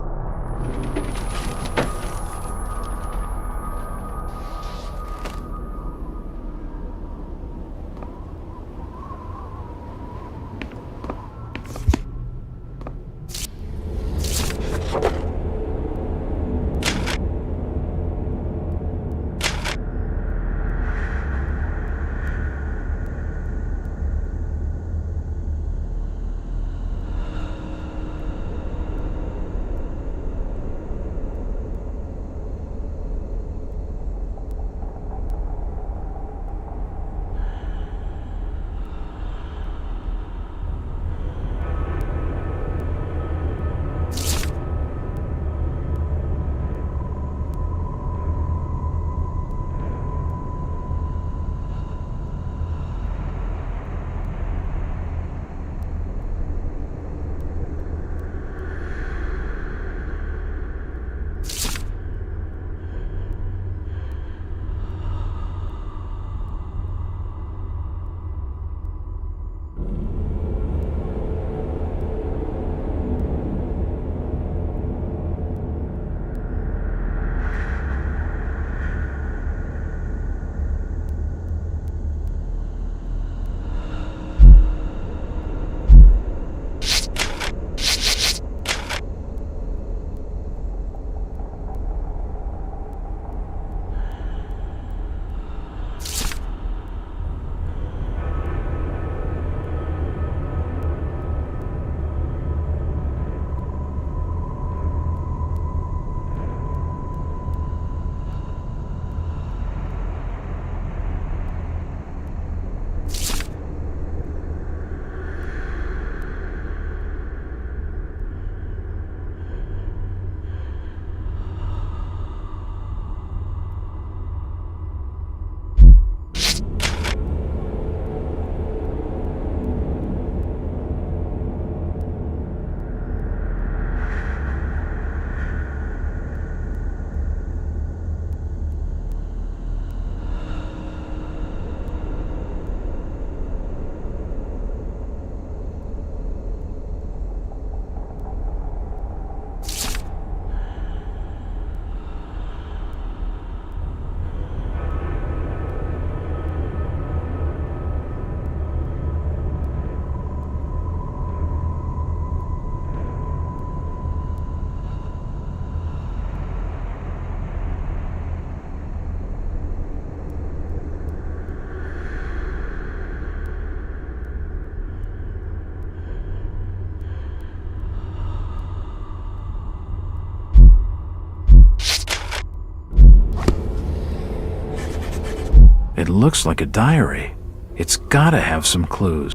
looks like a diary. It's gotta have some clues.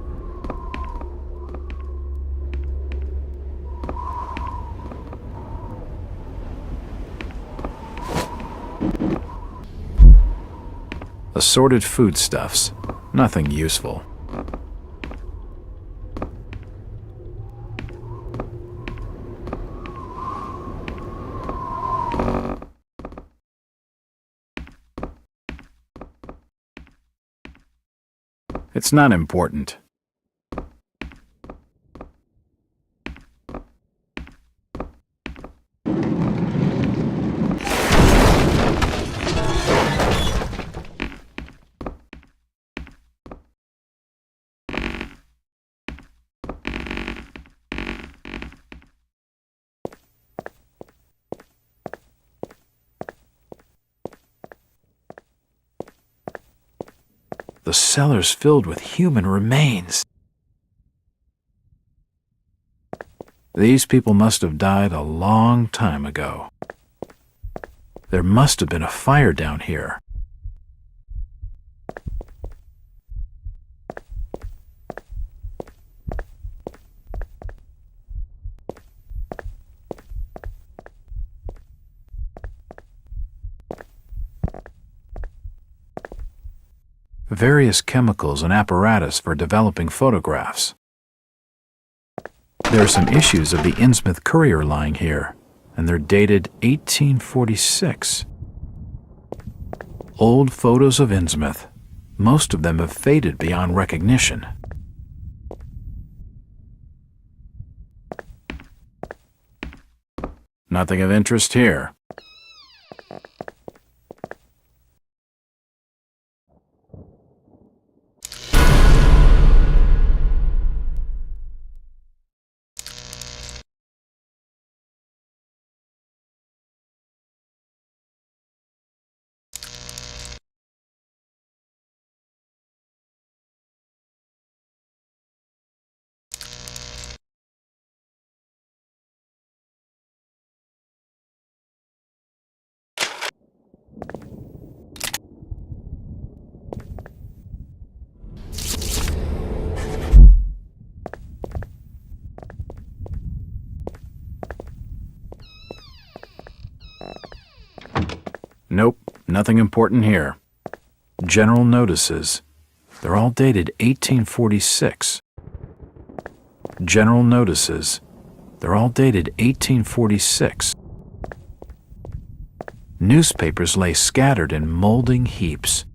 Assorted foodstuffs. Nothing useful. It's not important. The cellar's filled with human remains. These people must have died a long time ago. There must have been a fire down here. Various chemicals and apparatus for developing photographs. There are some issues of the Innsmouth Courier lying here, and they're dated 1846. Old photos of Innsmouth. Most of them have faded beyond recognition. Nothing of interest here. Nope, nothing important here. General notices. They're all dated 1846. General notices. They're all dated 1846. Newspapers lay scattered in molding heaps.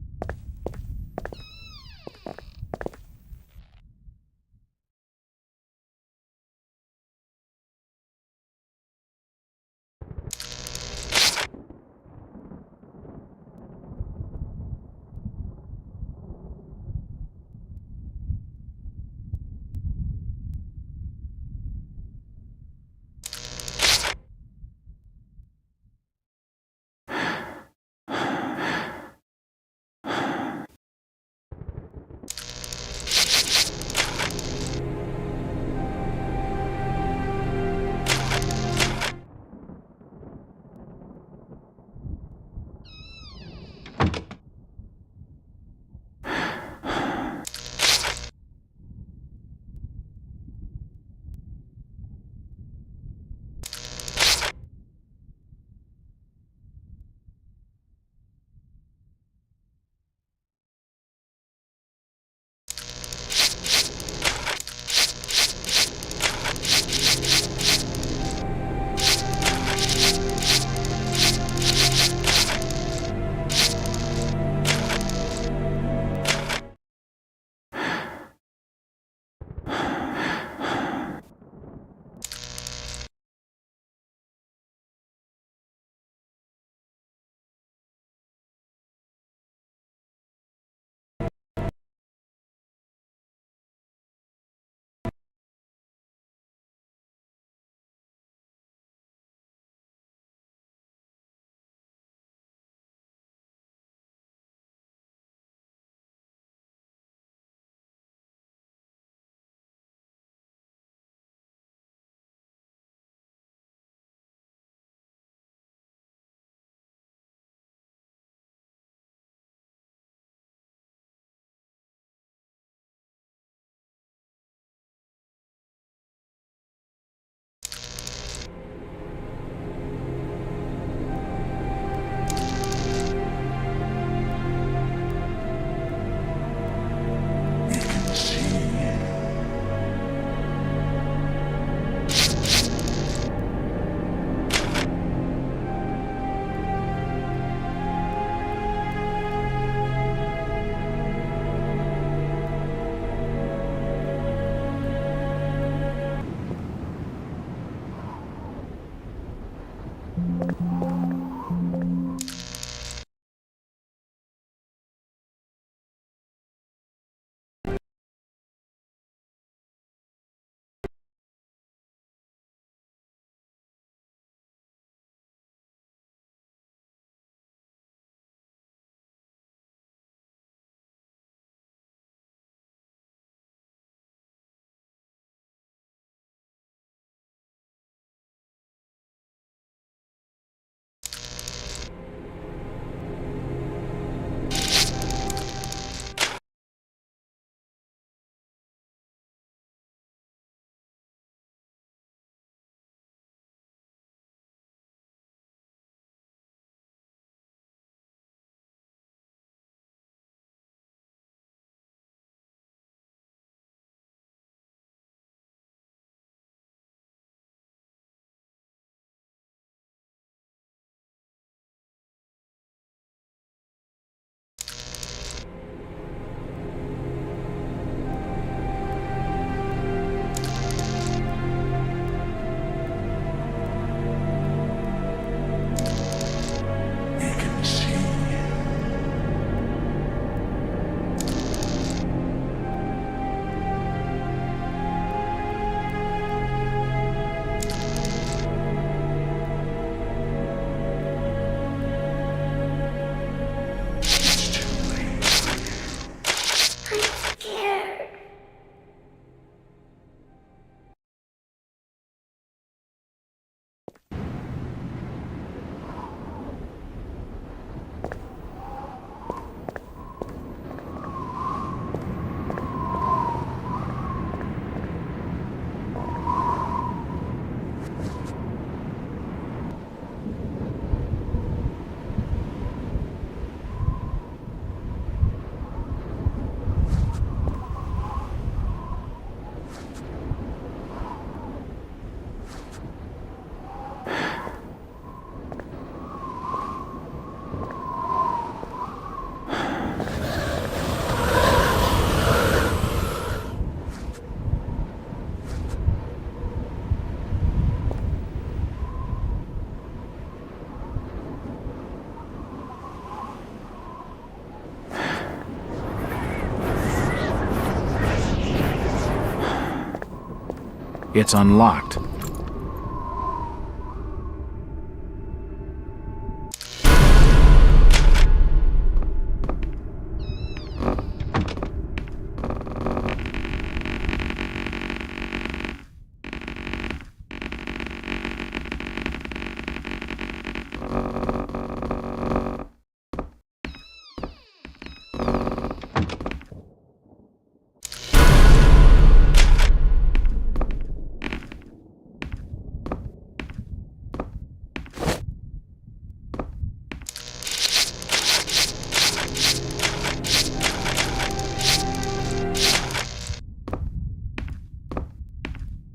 It's unlocked.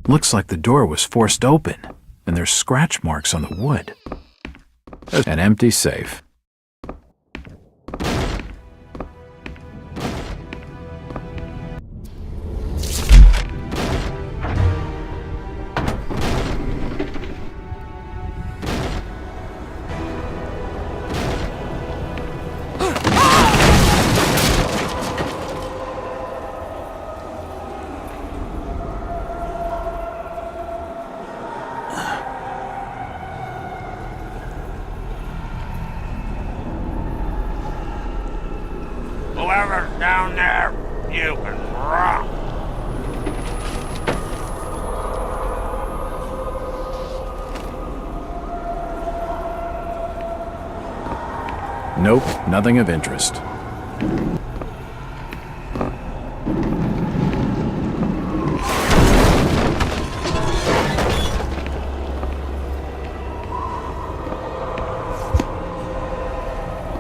Looks like the door was forced open, and there's scratch marks on the wood. An empty safe. Whoever's down there, you can rock. Nope, nothing of interest.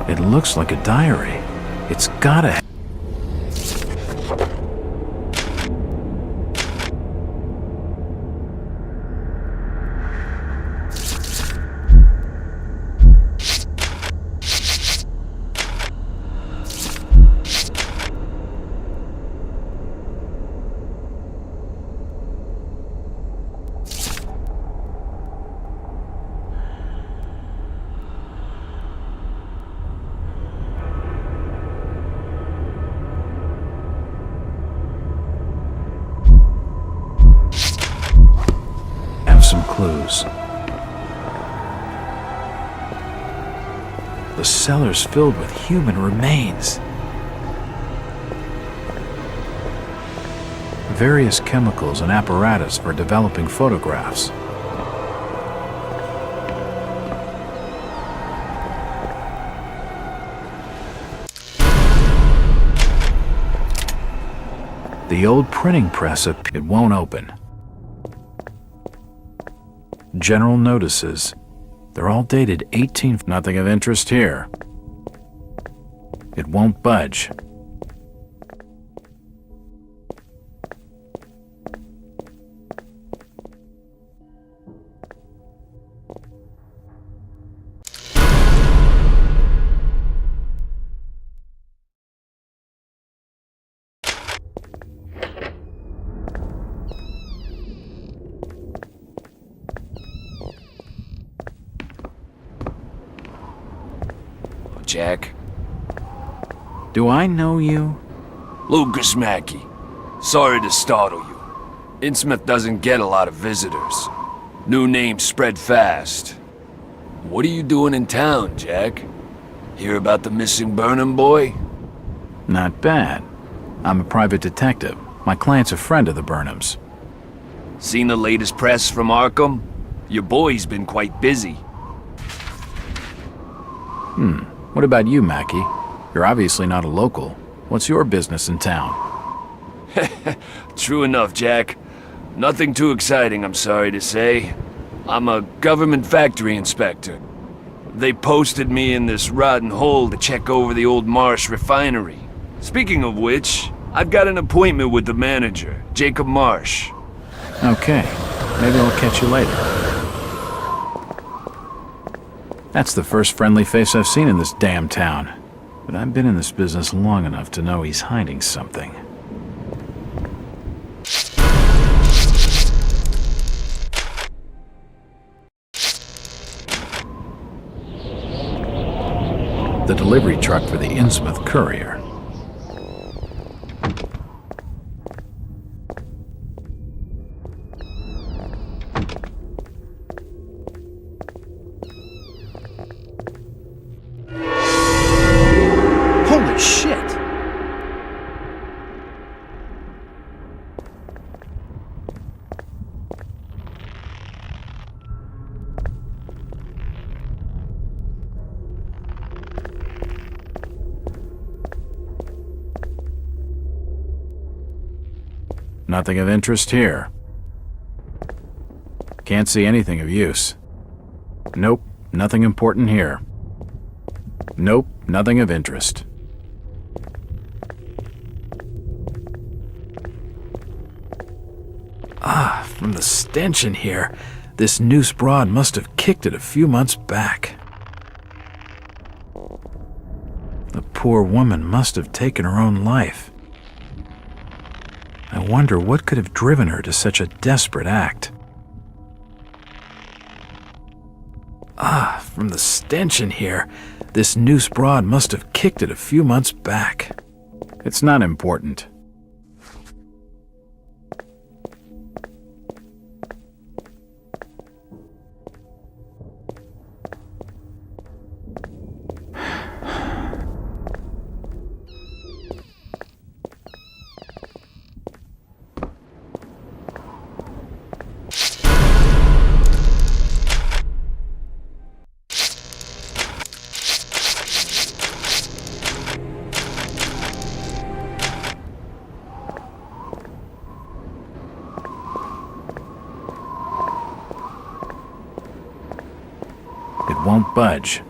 It looks like a diary. It's gotta. Some clues. The cellar's filled with human remains. Various chemicals and apparatus for developing photographs. The old printing press, it won't open. General notices. They're all dated 18. Nothing of interest here. It won't budge. Jack? Do I know you? Lucas Mackey. Sorry to startle you. Innsmouth doesn't get a lot of visitors. New names spread fast. What are you doing in town, Jack? Hear about the missing Burnham boy? Not bad. I'm a private detective. My client's a friend of the Burnhams. Seen the latest press from Arkham? Your boy's been quite busy. What about you, Mackey? You're obviously not a local. What's your business in town? True enough, Jack. Nothing too exciting, I'm sorry to say. I'm a government factory inspector. They posted me in this rotten hole to check over the old Marsh refinery. Speaking of which, I've got an appointment with the manager, Jacob Marsh. Okay, maybe I'll catch you later. That's the first friendly face I've seen in this damn town. But I've been in this business long enough to know he's hiding something. The delivery truck for the Innsmouth Courier. Nothing of interest here. Can't see anything of use. Nope, nothing important here. Nope, nothing of interest. From the stench in here, this noose broad must have kicked it a few months back. The poor woman must have taken her own life. I wonder what could have driven her to such a desperate act. From the stench in here, this noose broad must have kicked it a few months back. It's not important. It won't budge.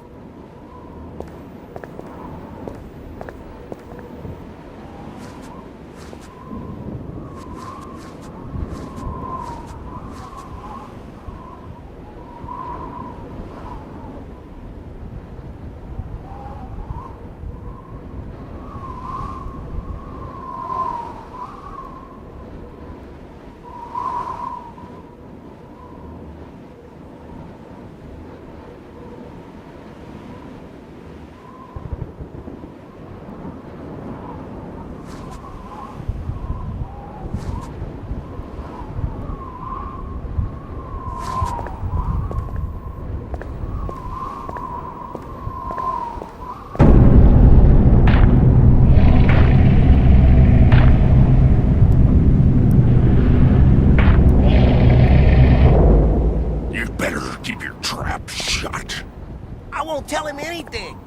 Tell him anything.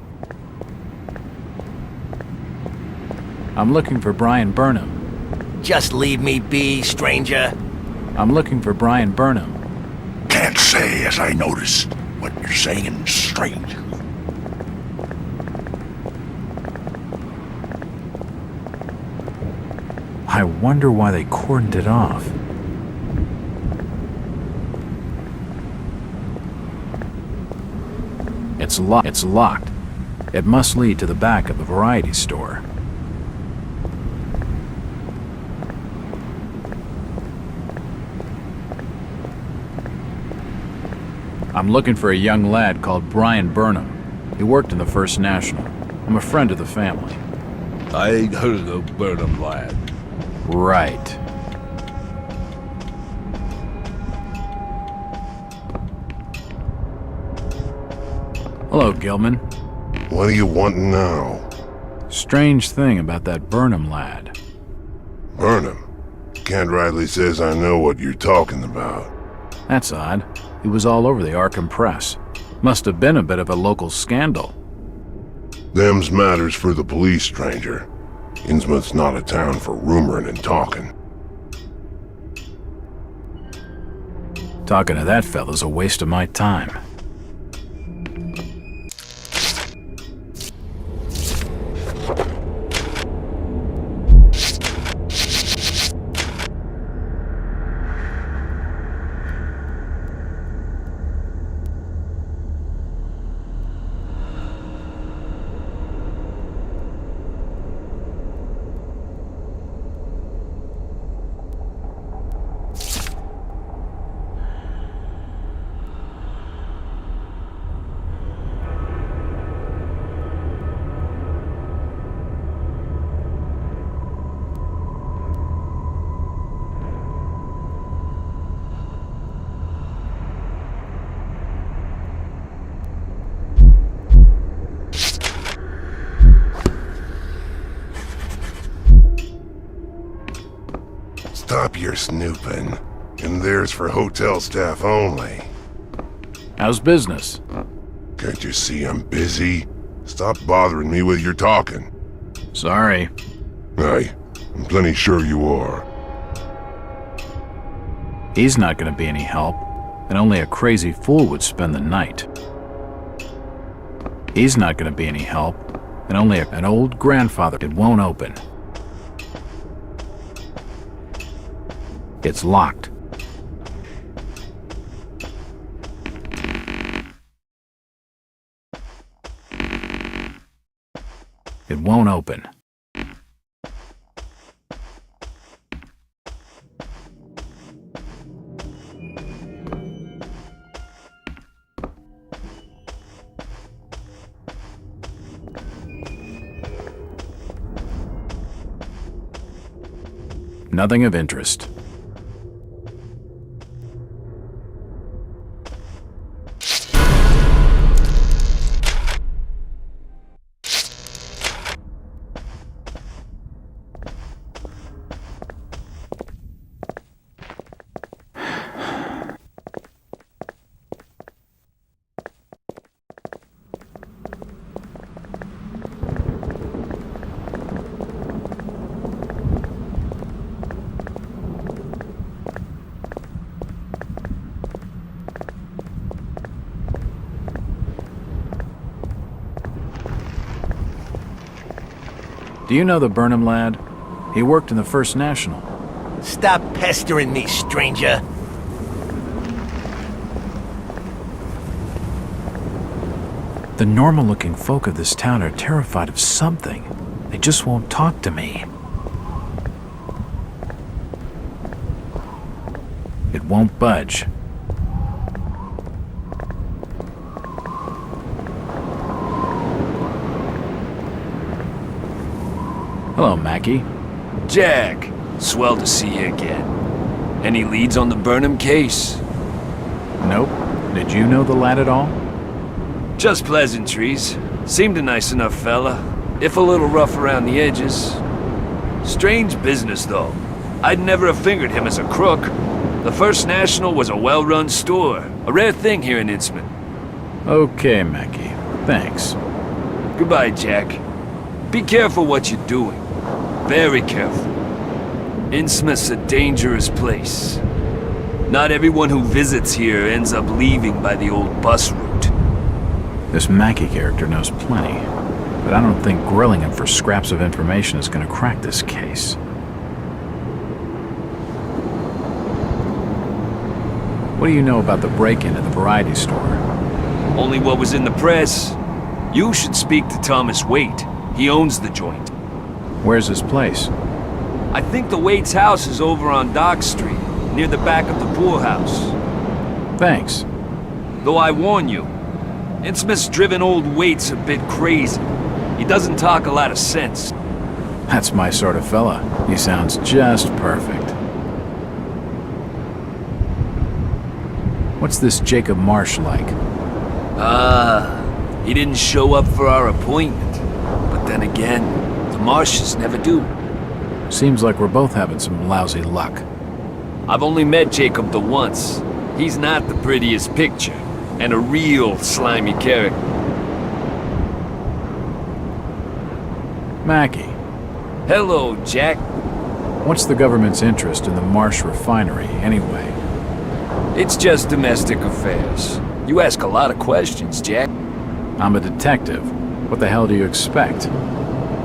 I'm looking for Brian Burnham. Just leave me be, stranger. I'm looking for Brian Burnham. Can't say as I noticed what you're saying, stranger. I wonder why they cordoned it off. It's locked. It must lead to the back of the variety store. I'm looking for a young lad called Brian Burnham. He worked in the First National. I'm a friend of the family. I ain't heard of no Burnham lad. Right. Hello, Gilman. What do you want now? Strange thing about that Burnham lad. Burnham? Kent Riley says I know what you're talking about. That's odd. He was all over the Arkham Press. Must have been a bit of a local scandal. Them's matters for the police, stranger. Innsmouth's not a town for rumoring and talking. Talking to that fella's a waste of my time. Stop your snooping. And there's for hotel staff only. How's business? Can't you see I'm busy? Stop bothering me with your talking. Sorry. Aye, I'm plenty sure you are. He's not going to be any help, and only a crazy fool would spend the night. He's not going to be any help, and only an old grandfather. It won't open. It's locked. It won't open. Nothing of interest. Do you know the Burnham lad? He worked in the First National. Stop pestering me, stranger. The normal-looking folk of this town are terrified of something. They just won't talk to me. It won't budge. Hello, Mackie. Jack, swell to see you again. Any leads on the Burnham case? Nope. Did you know the lad at all? Just pleasantries. Seemed a nice enough fella, if a little rough around the edges. Strange business, though. I'd never have fingered him as a crook. The First National was a well-run store, a rare thing here in Innsmouth. Okay, Mackie. Thanks. Goodbye, Jack. Be careful what you're doing. Very careful. Innsmouth's a dangerous place. Not everyone who visits here ends up leaving by the old bus route. This Mackie character knows plenty, but I don't think grilling him for scraps of information is going to crack this case. What do you know about the break-in at the variety store? Only what was in the press. You should speak to Thomas Waite. He owns the joint. Where's his place? I think the Waite's house is over on Dock Street, near the back of the poorhouse. Thanks. Though I warn you, Innsmouth's driven old Waite's a bit crazy. He doesn't talk a lot of sense. That's my sort of fella. He sounds just perfect. What's this Jacob Marsh like? He didn't show up for our appointment. But then again, the Marshes never do. Seems like we're both having some lousy luck. I've only met Jacob the once. He's not the prettiest picture, and a real slimy character. Mackie. Hello, Jack. What's the government's interest in the Marsh refinery, anyway? It's just domestic affairs. You ask a lot of questions, Jack. I'm a detective. What the hell do you expect?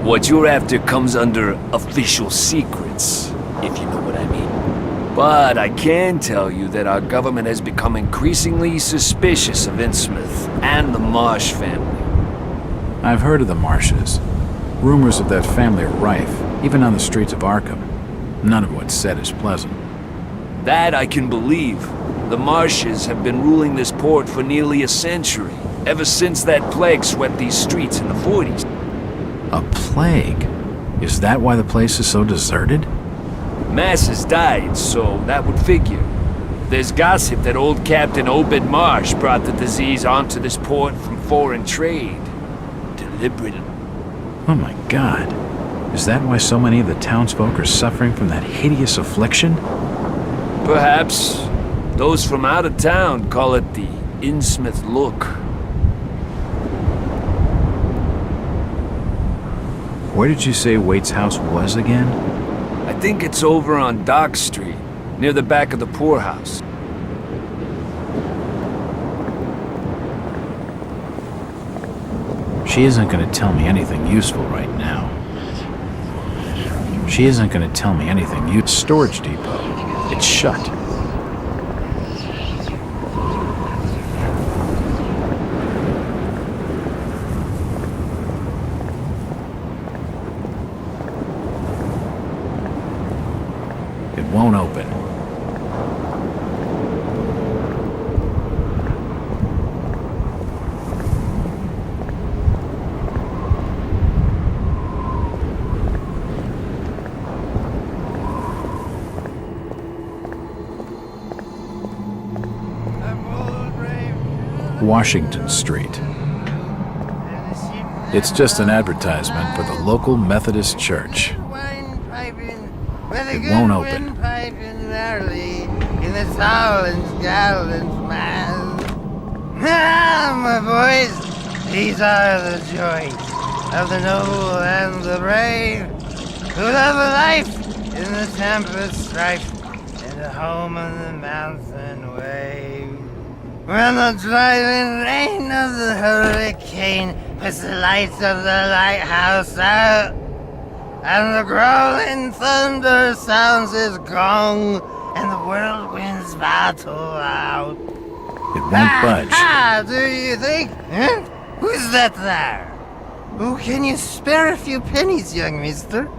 What you're after comes under official secrets, if you know what I mean. But I can tell you that our government has become increasingly suspicious of Innsmouth and the Marsh family. I've heard of the Marshes. Rumors of that family are rife, even on the streets of Arkham. None of what's said is pleasant. That I can believe. The Marshes have been ruling this port for nearly a century, ever since that plague swept these streets in the 40s. A plague? Is that why the place is so deserted? Masses died, so that would figure. There's gossip that old Captain Obed Marsh brought the disease onto this port from foreign trade. Deliberately. Oh my God. Is that why so many of the townsfolk are suffering from that hideous affliction? Perhaps. Those from out of town call it the Innsmouth look. Where did you say Waite's house was again? I think it's over on Dock Street, near the back of the poorhouse. She isn't going to tell me anything useful right now. She isn't going to tell me anything. Storage depot. It's shut. It won't open. Washington Street. It's just an advertisement for the local Methodist church. It won't open. In the Solins, Gallons, man. My boys, these are the joys of the noble and the brave, who love a life in the tempest strife, and a home on the mountain wave. When the driving rain of the hurricane puts the lights of the lighthouse out, and the growling thunder sounds his gong, and the whirlwinds battle out. It won't budge. Do you think? Huh? Who's that there? Oh, can you spare a few pennies, young mister?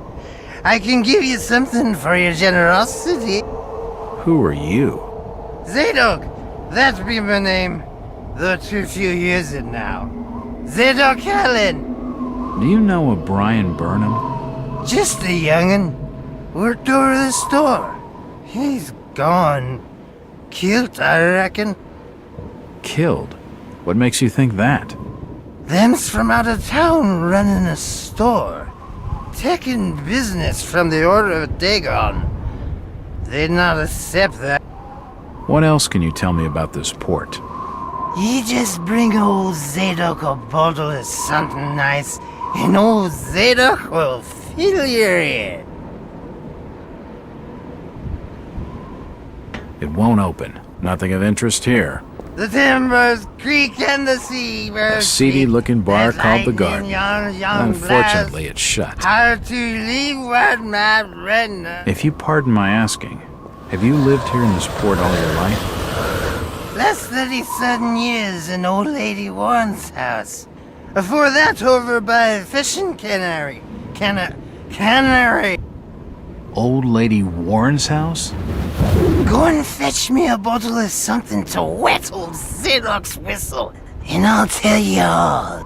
I can give you something for your generosity. Who are you? Zadok, that be my name, though too few use it now. Zadok Allen. Do you know a Brian Burnham? Just a young'un. Worked over the store. He's gone. Killed, I reckon. Killed? What makes you think that? Them's from out of town running a store. Taking business from the Order of Dagon. They'd not accept that. What else can you tell me about this port? You just bring old Zadok a bottle of something nice, and old Zadok will fill your ear. It won't open. Nothing of interest here. The timbers creak and the sea A seedy-looking bar called The Garden. Unfortunately, it's shut. Hard to leave what my retina. If you pardon my asking, have you lived here in this port all your life? Less 37 years in old lady Warren's house. Before that, over by fishing cannery. Cannery. Old lady Warren's house? Go and fetch me a bottle of something to wet old Zadok's whistle, and I'll tell you all.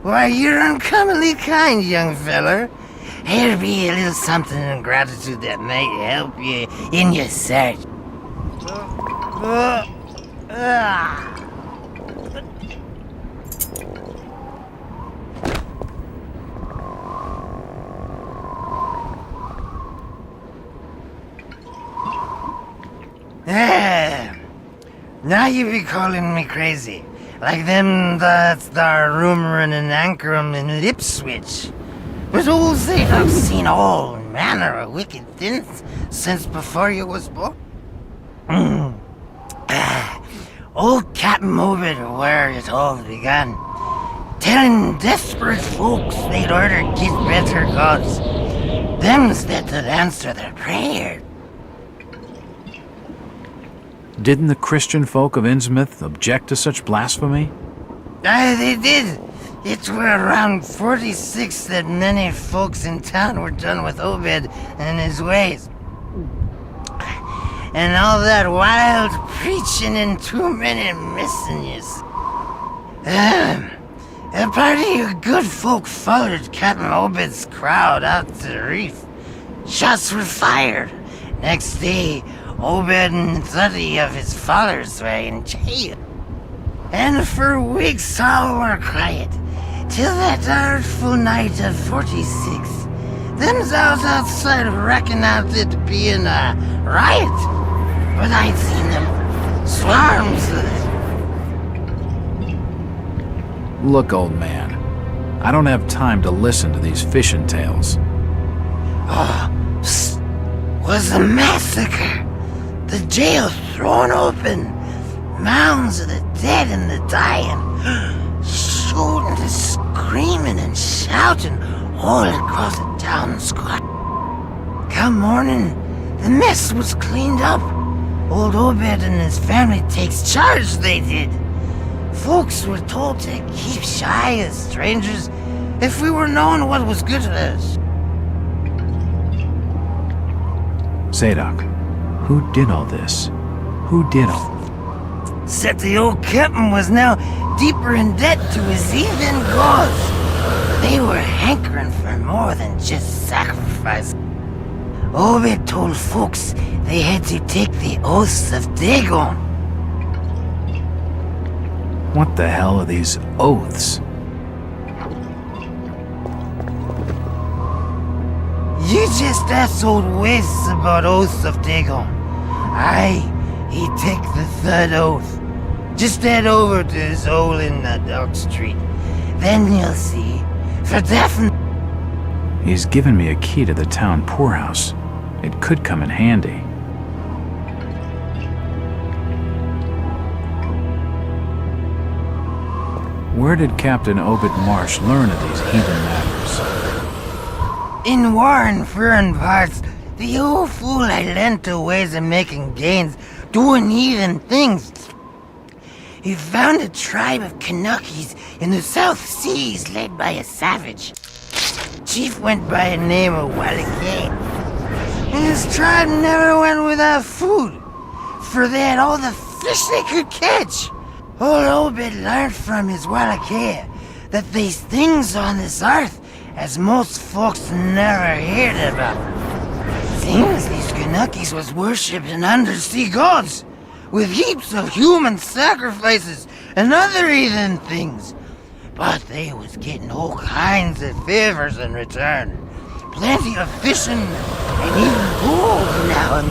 Why, you're uncommonly kind, young feller. Here'll be a little something in gratitude that might help you in your search. Now you be calling me crazy. Like them that's thar rumoring and anchoring in Ipswich. But old Zadok's seen all manner of wicked things since before you was born. Old Captain Obed where it all began. Telling desperate folks they'd order get better gods. Them's that'll answer their prayers. Didn't the Christian folk of Innsmouth object to such blasphemy? Aye, they did. It were around 46 that many folks in town were done with Obed and his ways. And all that wild preaching and too many messengers. A party of good folk followed Captain Obed's crowd out to the reef. Shots were fired. Next day, Obed and 30 of his followers were in jail. And for weeks all were quiet, till that artful night of 46. Them's out outside reckoned out it being a riot. But I'd seen them, swarms of Look, old man, I don't have time to listen to these fishing tales. Was a massacre. The jail thrown open. Mounds of the dead and the dying. Shooting and screaming and shouting all across the town square. Come morning, the mess was cleaned up. Old Obed and his family takes charge, they did. Folks were told to keep shy as strangers if we were knowing what was good for us. Zadok, who did all this? Who did all? Said the old captain was now deeper in debt to his heathen gods. They were hankering for more than just sacrifice. Obed told folks they had to take the oaths of Dagon. What the hell are these oaths? You just asked old Wes about oaths of Dagon. Aye, he take the third oath. Just head over to his hole in the Dock Street. Then you'll see. For definite. He's given me a key to the town poorhouse. It could come in handy. Where did Captain Obed Marsh learn of these heathen matters? In warring foreign parts, the old fool I lent to ways of making gains, doing heathen things. He found a tribe of Kanakis in the South Seas led by a savage. Chief went by a name of Walakay. And his tribe never went without food, for they had all the fish they could catch. Old Obed learned from his Walakay that there's things on this earth as most folks never heard about. Seems these Kanakis was worshipping undersea gods, with heaps of human sacrifices and other heathen things. But they was getting all kinds of favors in return. Plenty of fishing and even gold now and...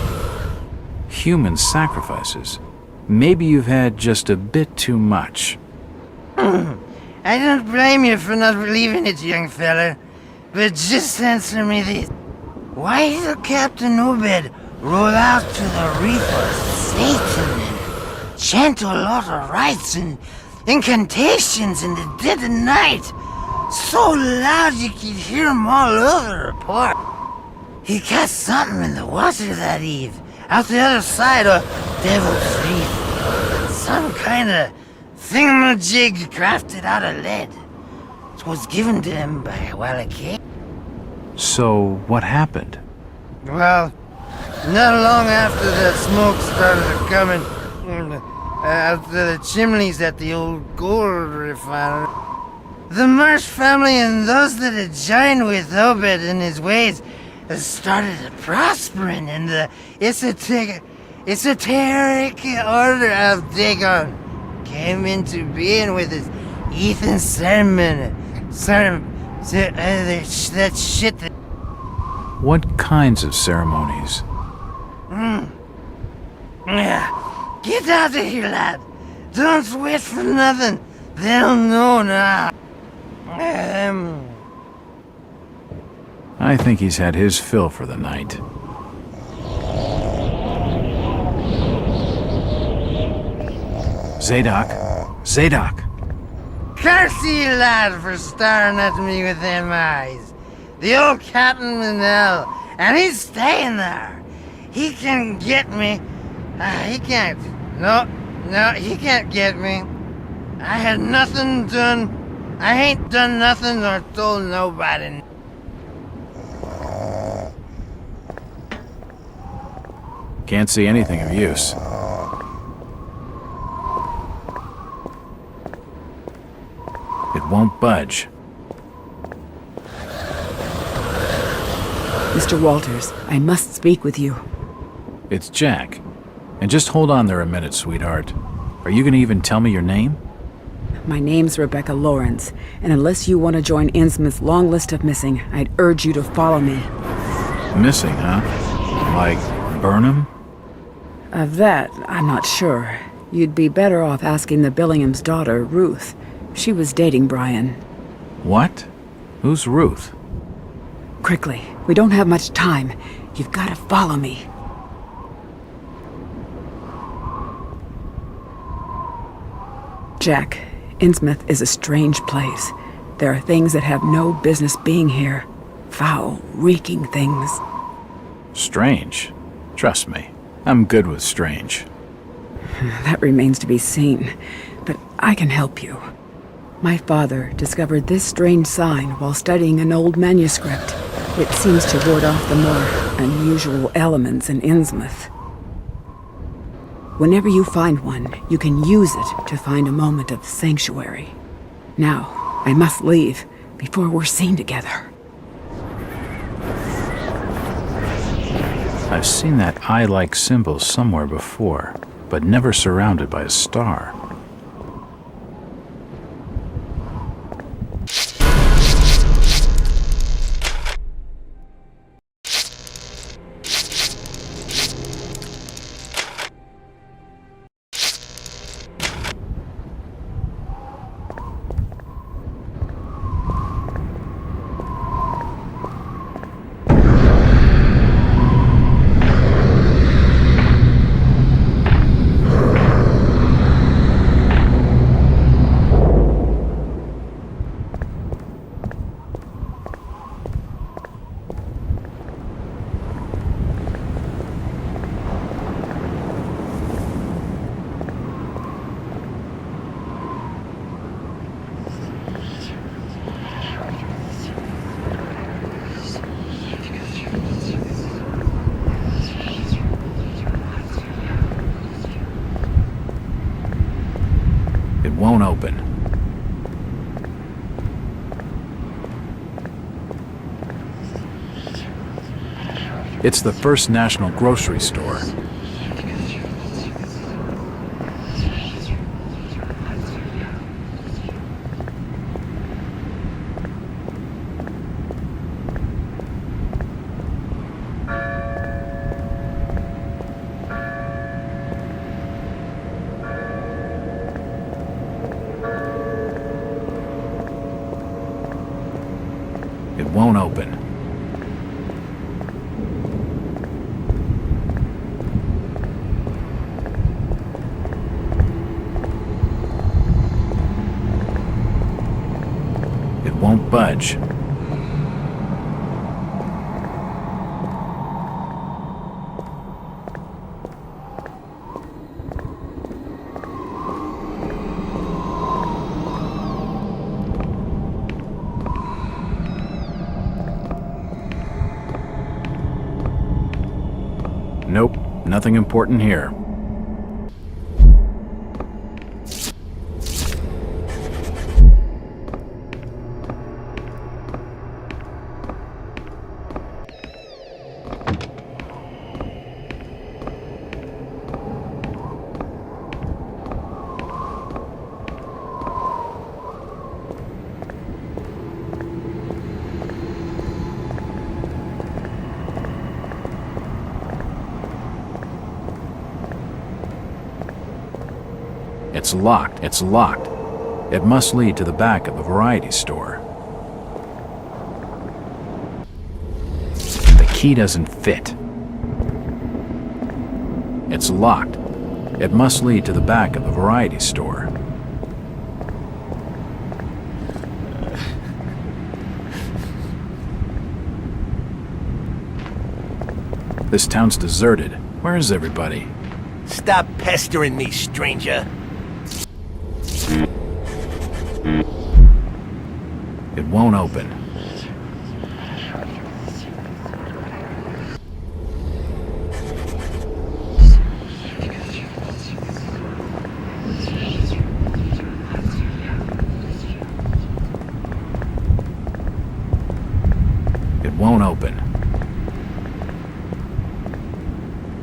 Human sacrifices? Maybe you've had just a bit too much. I don't blame you for not believing it, young fella. But just answer me this. Why did Captain Obed roll out to the reef of Satan and chant a lot of rites and incantations in the dead of night? So loud you could hear him all over the port. He cast something in the water that eve, out the other side of Devil's Reef. Some kind of thingamajig crafted out of lead. It was given to him by Walakay. So, what happened? Well, not long after the smoke started coming out the chimneys at the old gold refinery, the Marsh family and those that had joined with Obed in his ways started prospering in the esoteric order of Dagon. Came into being with his heathen sermon. That shit that... What kinds of ceremonies? Yeah. Get out of here, lad. Don't wait for nothing. They'll know now. I think he's had his fill for the night. Zadok! Zadok! Curse you, lad, for staring at me with them eyes. The old captain in hell, and he's staying there. He can get me. He can't. No, he can't get me. I had nothing done. I ain't done nothing or told nobody. Can't see anything of use. It won't budge. Mr. Walters, I must speak with you. It's Jack. And just hold on there a minute, sweetheart. Are you gonna even tell me your name? My name's Rebecca Lawrence, and unless you want to join Innsmouth's long list of missing, I'd urge you to follow me. Missing, huh? Like Burnham? Of that, I'm not sure. You'd be better off asking the Billingham's daughter, Ruth. She was dating Brian. What? Who's Ruth? Quickly, we don't have much time. You've got to follow me. Jack, Innsmouth is a strange place. There are things that have no business being here. Foul, reeking things. Strange. Trust me, I'm good with strange. That remains to be seen, but I can help you. My father discovered this strange sign while studying an old manuscript. It seems to ward off the more unusual elements in Innsmouth. Whenever you find one, you can use it to find a moment of sanctuary. Now, I must leave before we're seen together. I've seen that eye-like symbol somewhere before, but never surrounded by a star. It won't open. It's the First National grocery store. It won't open. It won't budge. Nope, nothing important here. It's locked. It's locked. It must lead to the back of the variety store. The key doesn't fit. It's locked. It must lead to the back of the variety store. This town's deserted. Where is everybody? Stop pestering me, stranger. It won't open. It won't open.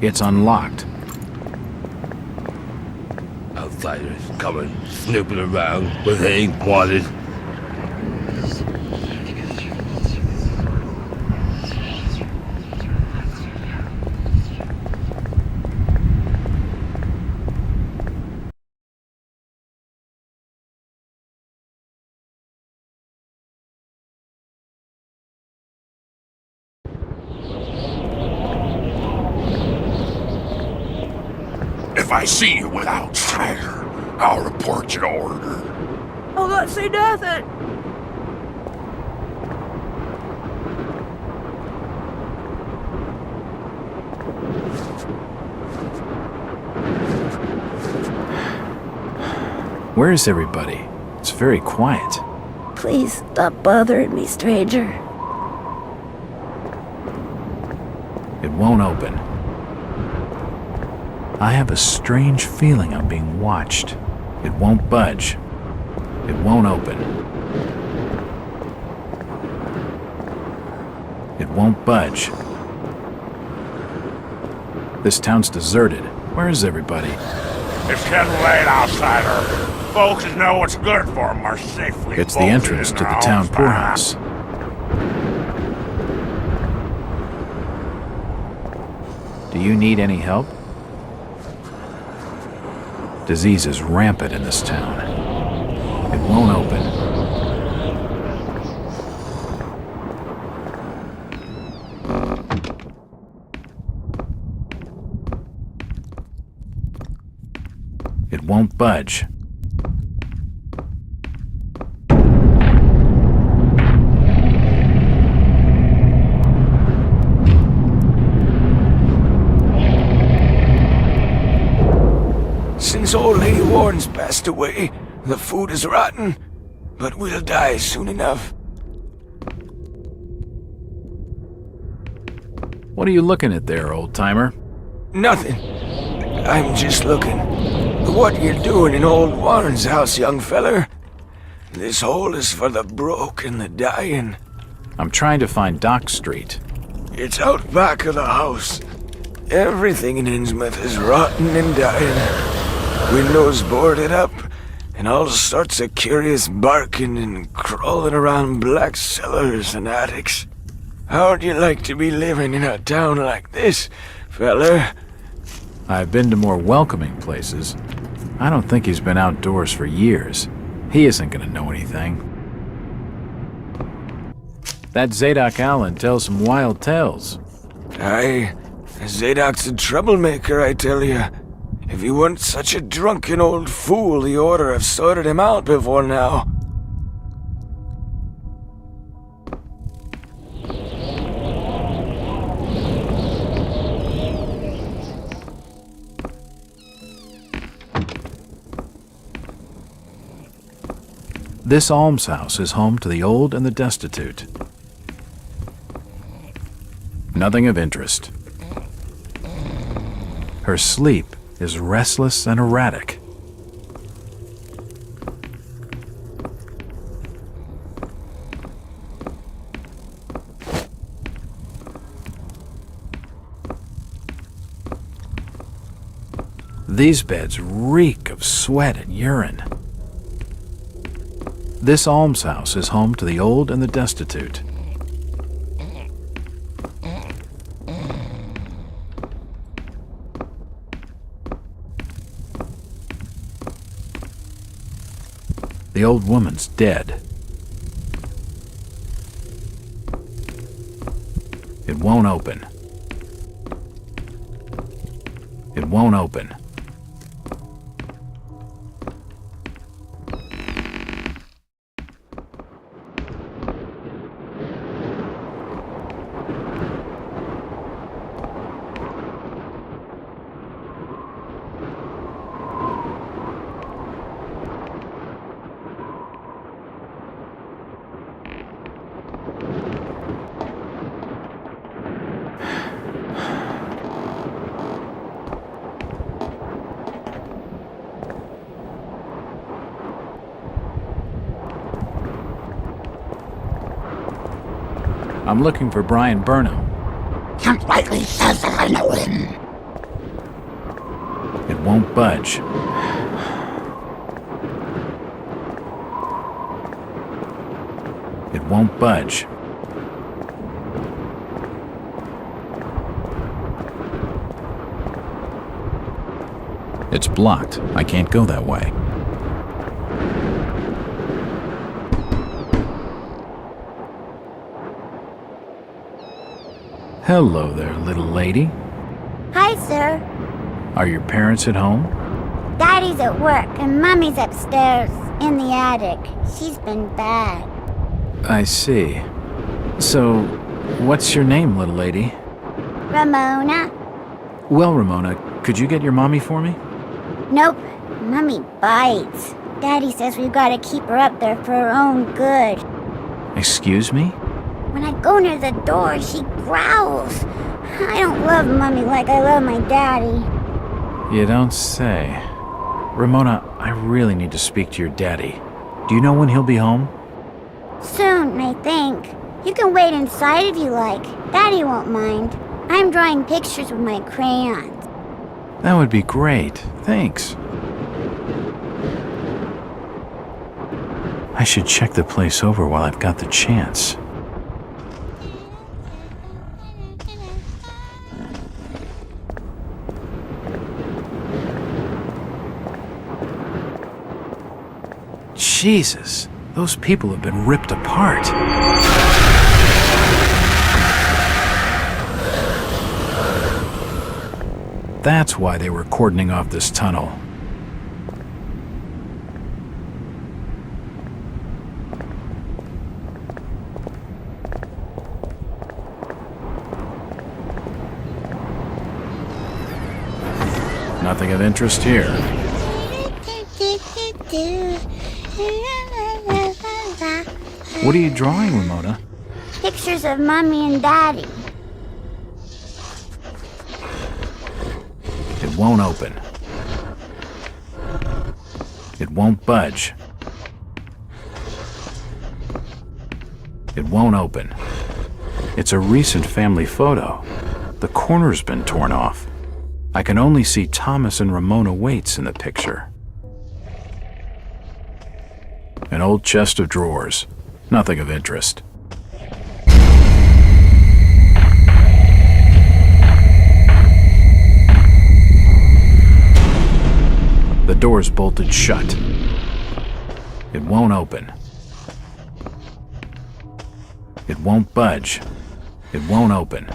It's unlocked. Outsiders coming, snooping around where they ain't wanted. If I see you with outsider, I'll report you to order. I'll not say nothing. Where is everybody? It's very quiet. Please stop bothering me, stranger. It won't open. I have a strange feeling I'm being watched. It won't budge. It won't open. It won't budge. This town's deserted. Where is everybody? It's getting late, outsider. Folks that know what's good for them are safely It's the bolted entrance in to their the town homes by poorhouse. Do you need any help? Disease is rampant in this town. It won't open. It won't budge. Since old Lady Warren's passed away, the food is rotten, but we'll die soon enough. What are you looking at there, old-timer? Nothing. I'm just looking. What you doing in old Warren's house, young feller? This hole is for the broke and the dying. I'm trying to find Dock Street. It's out back of the house. Everything in Innsmouth is rotten and dying. Windows boarded up, and all sorts of curious barking and crawling around black cellars and attics. How'd you like to be living in a town like this, feller? I've been to more welcoming places. I don't think he's been outdoors for years. He isn't gonna know anything. That Zadok Allen tells some wild tales. Aye, Zadok's a troublemaker, I tell you. If he weren't such a drunken old fool, he ought to have sorted him out before now. This almshouse is home to the old and the destitute. Nothing of interest. Her sleep is restless and erratic. These beds reek of sweat and urine. This almshouse is home to the old and the destitute. The old woman's dead. It won't open. It won't open. I'm looking for Brian Burnham. Can't likely says that I know him. It won't budge. It won't budge. It's blocked. I can't go that way. Hello there, little lady. Hi, sir. Are your parents at home? Daddy's at work and Mummy's upstairs in the attic. She's been bad. I see. So, what's your name, little lady? Ramona? Well, Ramona, could you get your mommy for me? Nope. Mummy bites. Daddy says we've got to keep her up there for her own good. Excuse me? When I go near the door, she growls. I don't love Mummy like I love my daddy. You don't say. Ramona, I really need to speak to your daddy. Do you know when he'll be home? Soon, I think. You can wait inside if you like. Daddy won't mind. I'm drawing pictures with my crayons. That would be great. Thanks. I should check the place over while I've got the chance. Jesus, those people have been ripped apart. That's why they were cordoning off this tunnel. Nothing of interest here. What are you drawing, Ramona? Pictures of Mummy and Daddy. It won't open. It won't budge. It won't open. It's a recent family photo. The corner's been torn off. I can only see Thomas and Ramona Waits in the picture. An old chest of drawers. Nothing of interest. The door's bolted shut. It won't open. It won't budge. It won't open.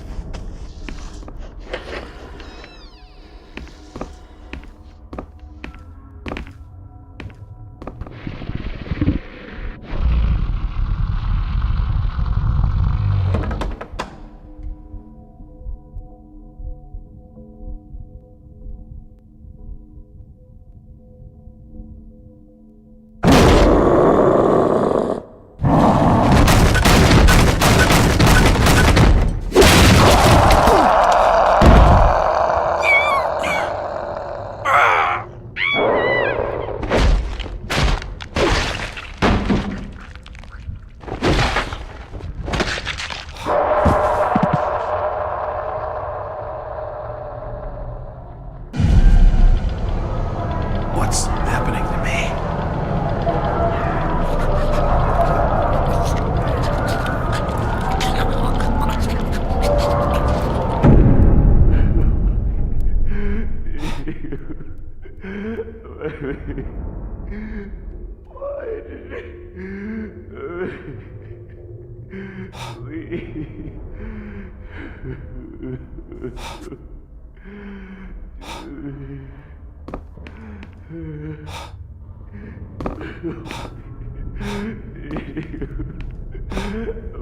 What's happening to me?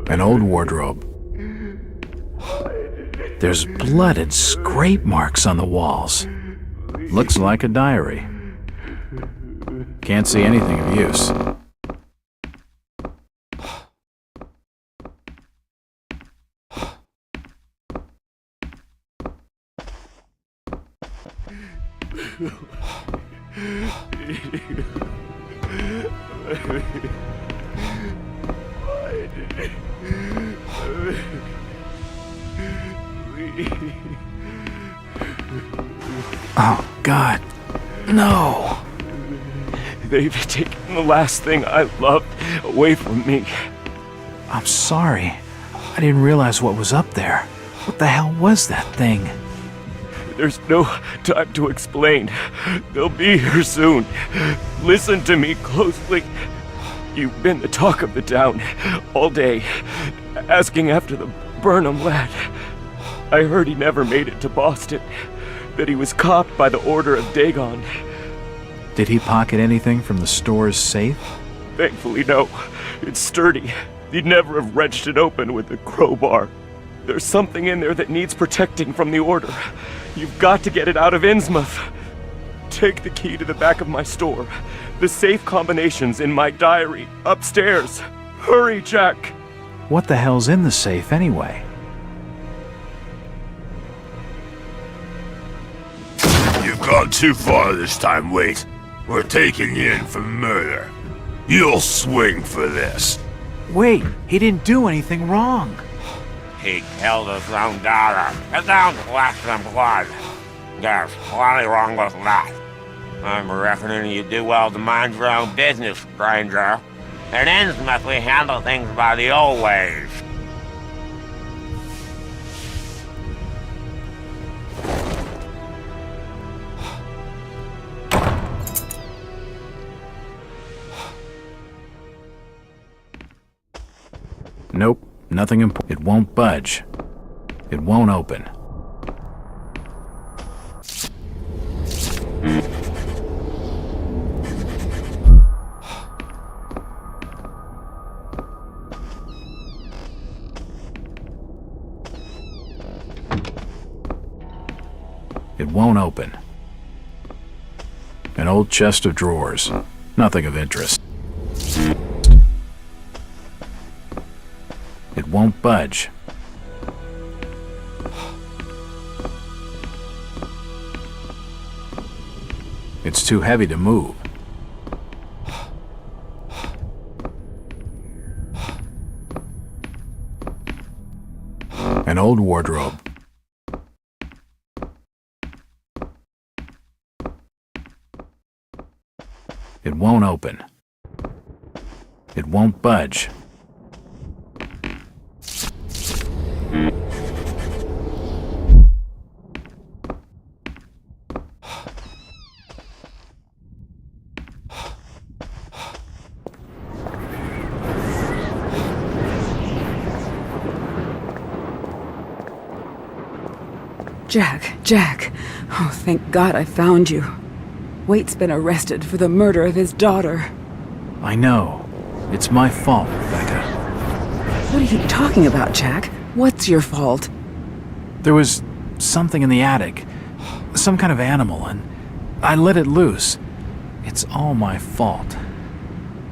An old wardrobe. There's blood and scrape marks on the walls. Looks like a diary. Can't see anything of use. Oh, God. No. They've taken the last thing I loved away from me. I'm sorry. I didn't realize what was up there. What the hell was that thing? There's no time to explain. They'll be here soon. Listen to me closely. You've been the talk of the town all day, asking after the Burnham lad. I heard he never made it to Boston. that he was copped by the order of Dagon. Did he pocket anything from the store's safe? Thankfully, no. It's sturdy. He'd never have wrenched it open with a crowbar. There's something in there that needs protecting from the order. You've got to get it out of Innsmouth. Take the key to the back of my store. The safe combination's in my diary, upstairs. Hurry, Jack! What the hell's in the safe anyway? You've gone too far this time, Wait. We're taking you in for murder. You'll swing for this. Wait, he didn't do anything wrong. He killed his own daughter. It sounds flesh and blood. There's plenty wrong with that. I'm reckoning you do well to mind your own business, stranger. In Innsmouth, we handle things by the old ways. Nope, nothing important. It won't budge. It won't open. It won't open. An old chest of drawers. Nothing of interest. It won't budge. It's too heavy to move. An old wardrobe. It won't open. It won't budge. Jack. Oh, thank God I found you. Waite's been arrested for the murder of his daughter. I know. It's my fault, Rebecca. What are you talking about, Jack? What's your fault? There was something in the attic. Some kind of animal, and I let it loose. It's all my fault.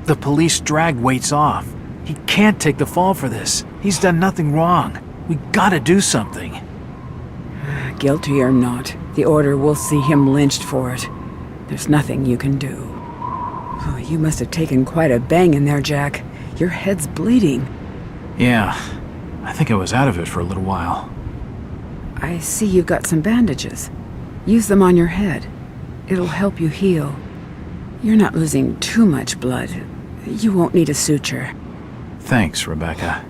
The police dragged Waits off. He can't take the fall for this. He's done nothing wrong. We gotta do something. Guilty or not, the order will see him lynched for it. There's nothing you can do. Oh, you must have taken quite a bang in there, Jack. Your head's bleeding. Yeah, I think I was out of it for a little while. I see you've got some bandages. Use them on your head. It'll help you heal. You're not losing too much blood. You won't need a suture. Thanks, Rebecca.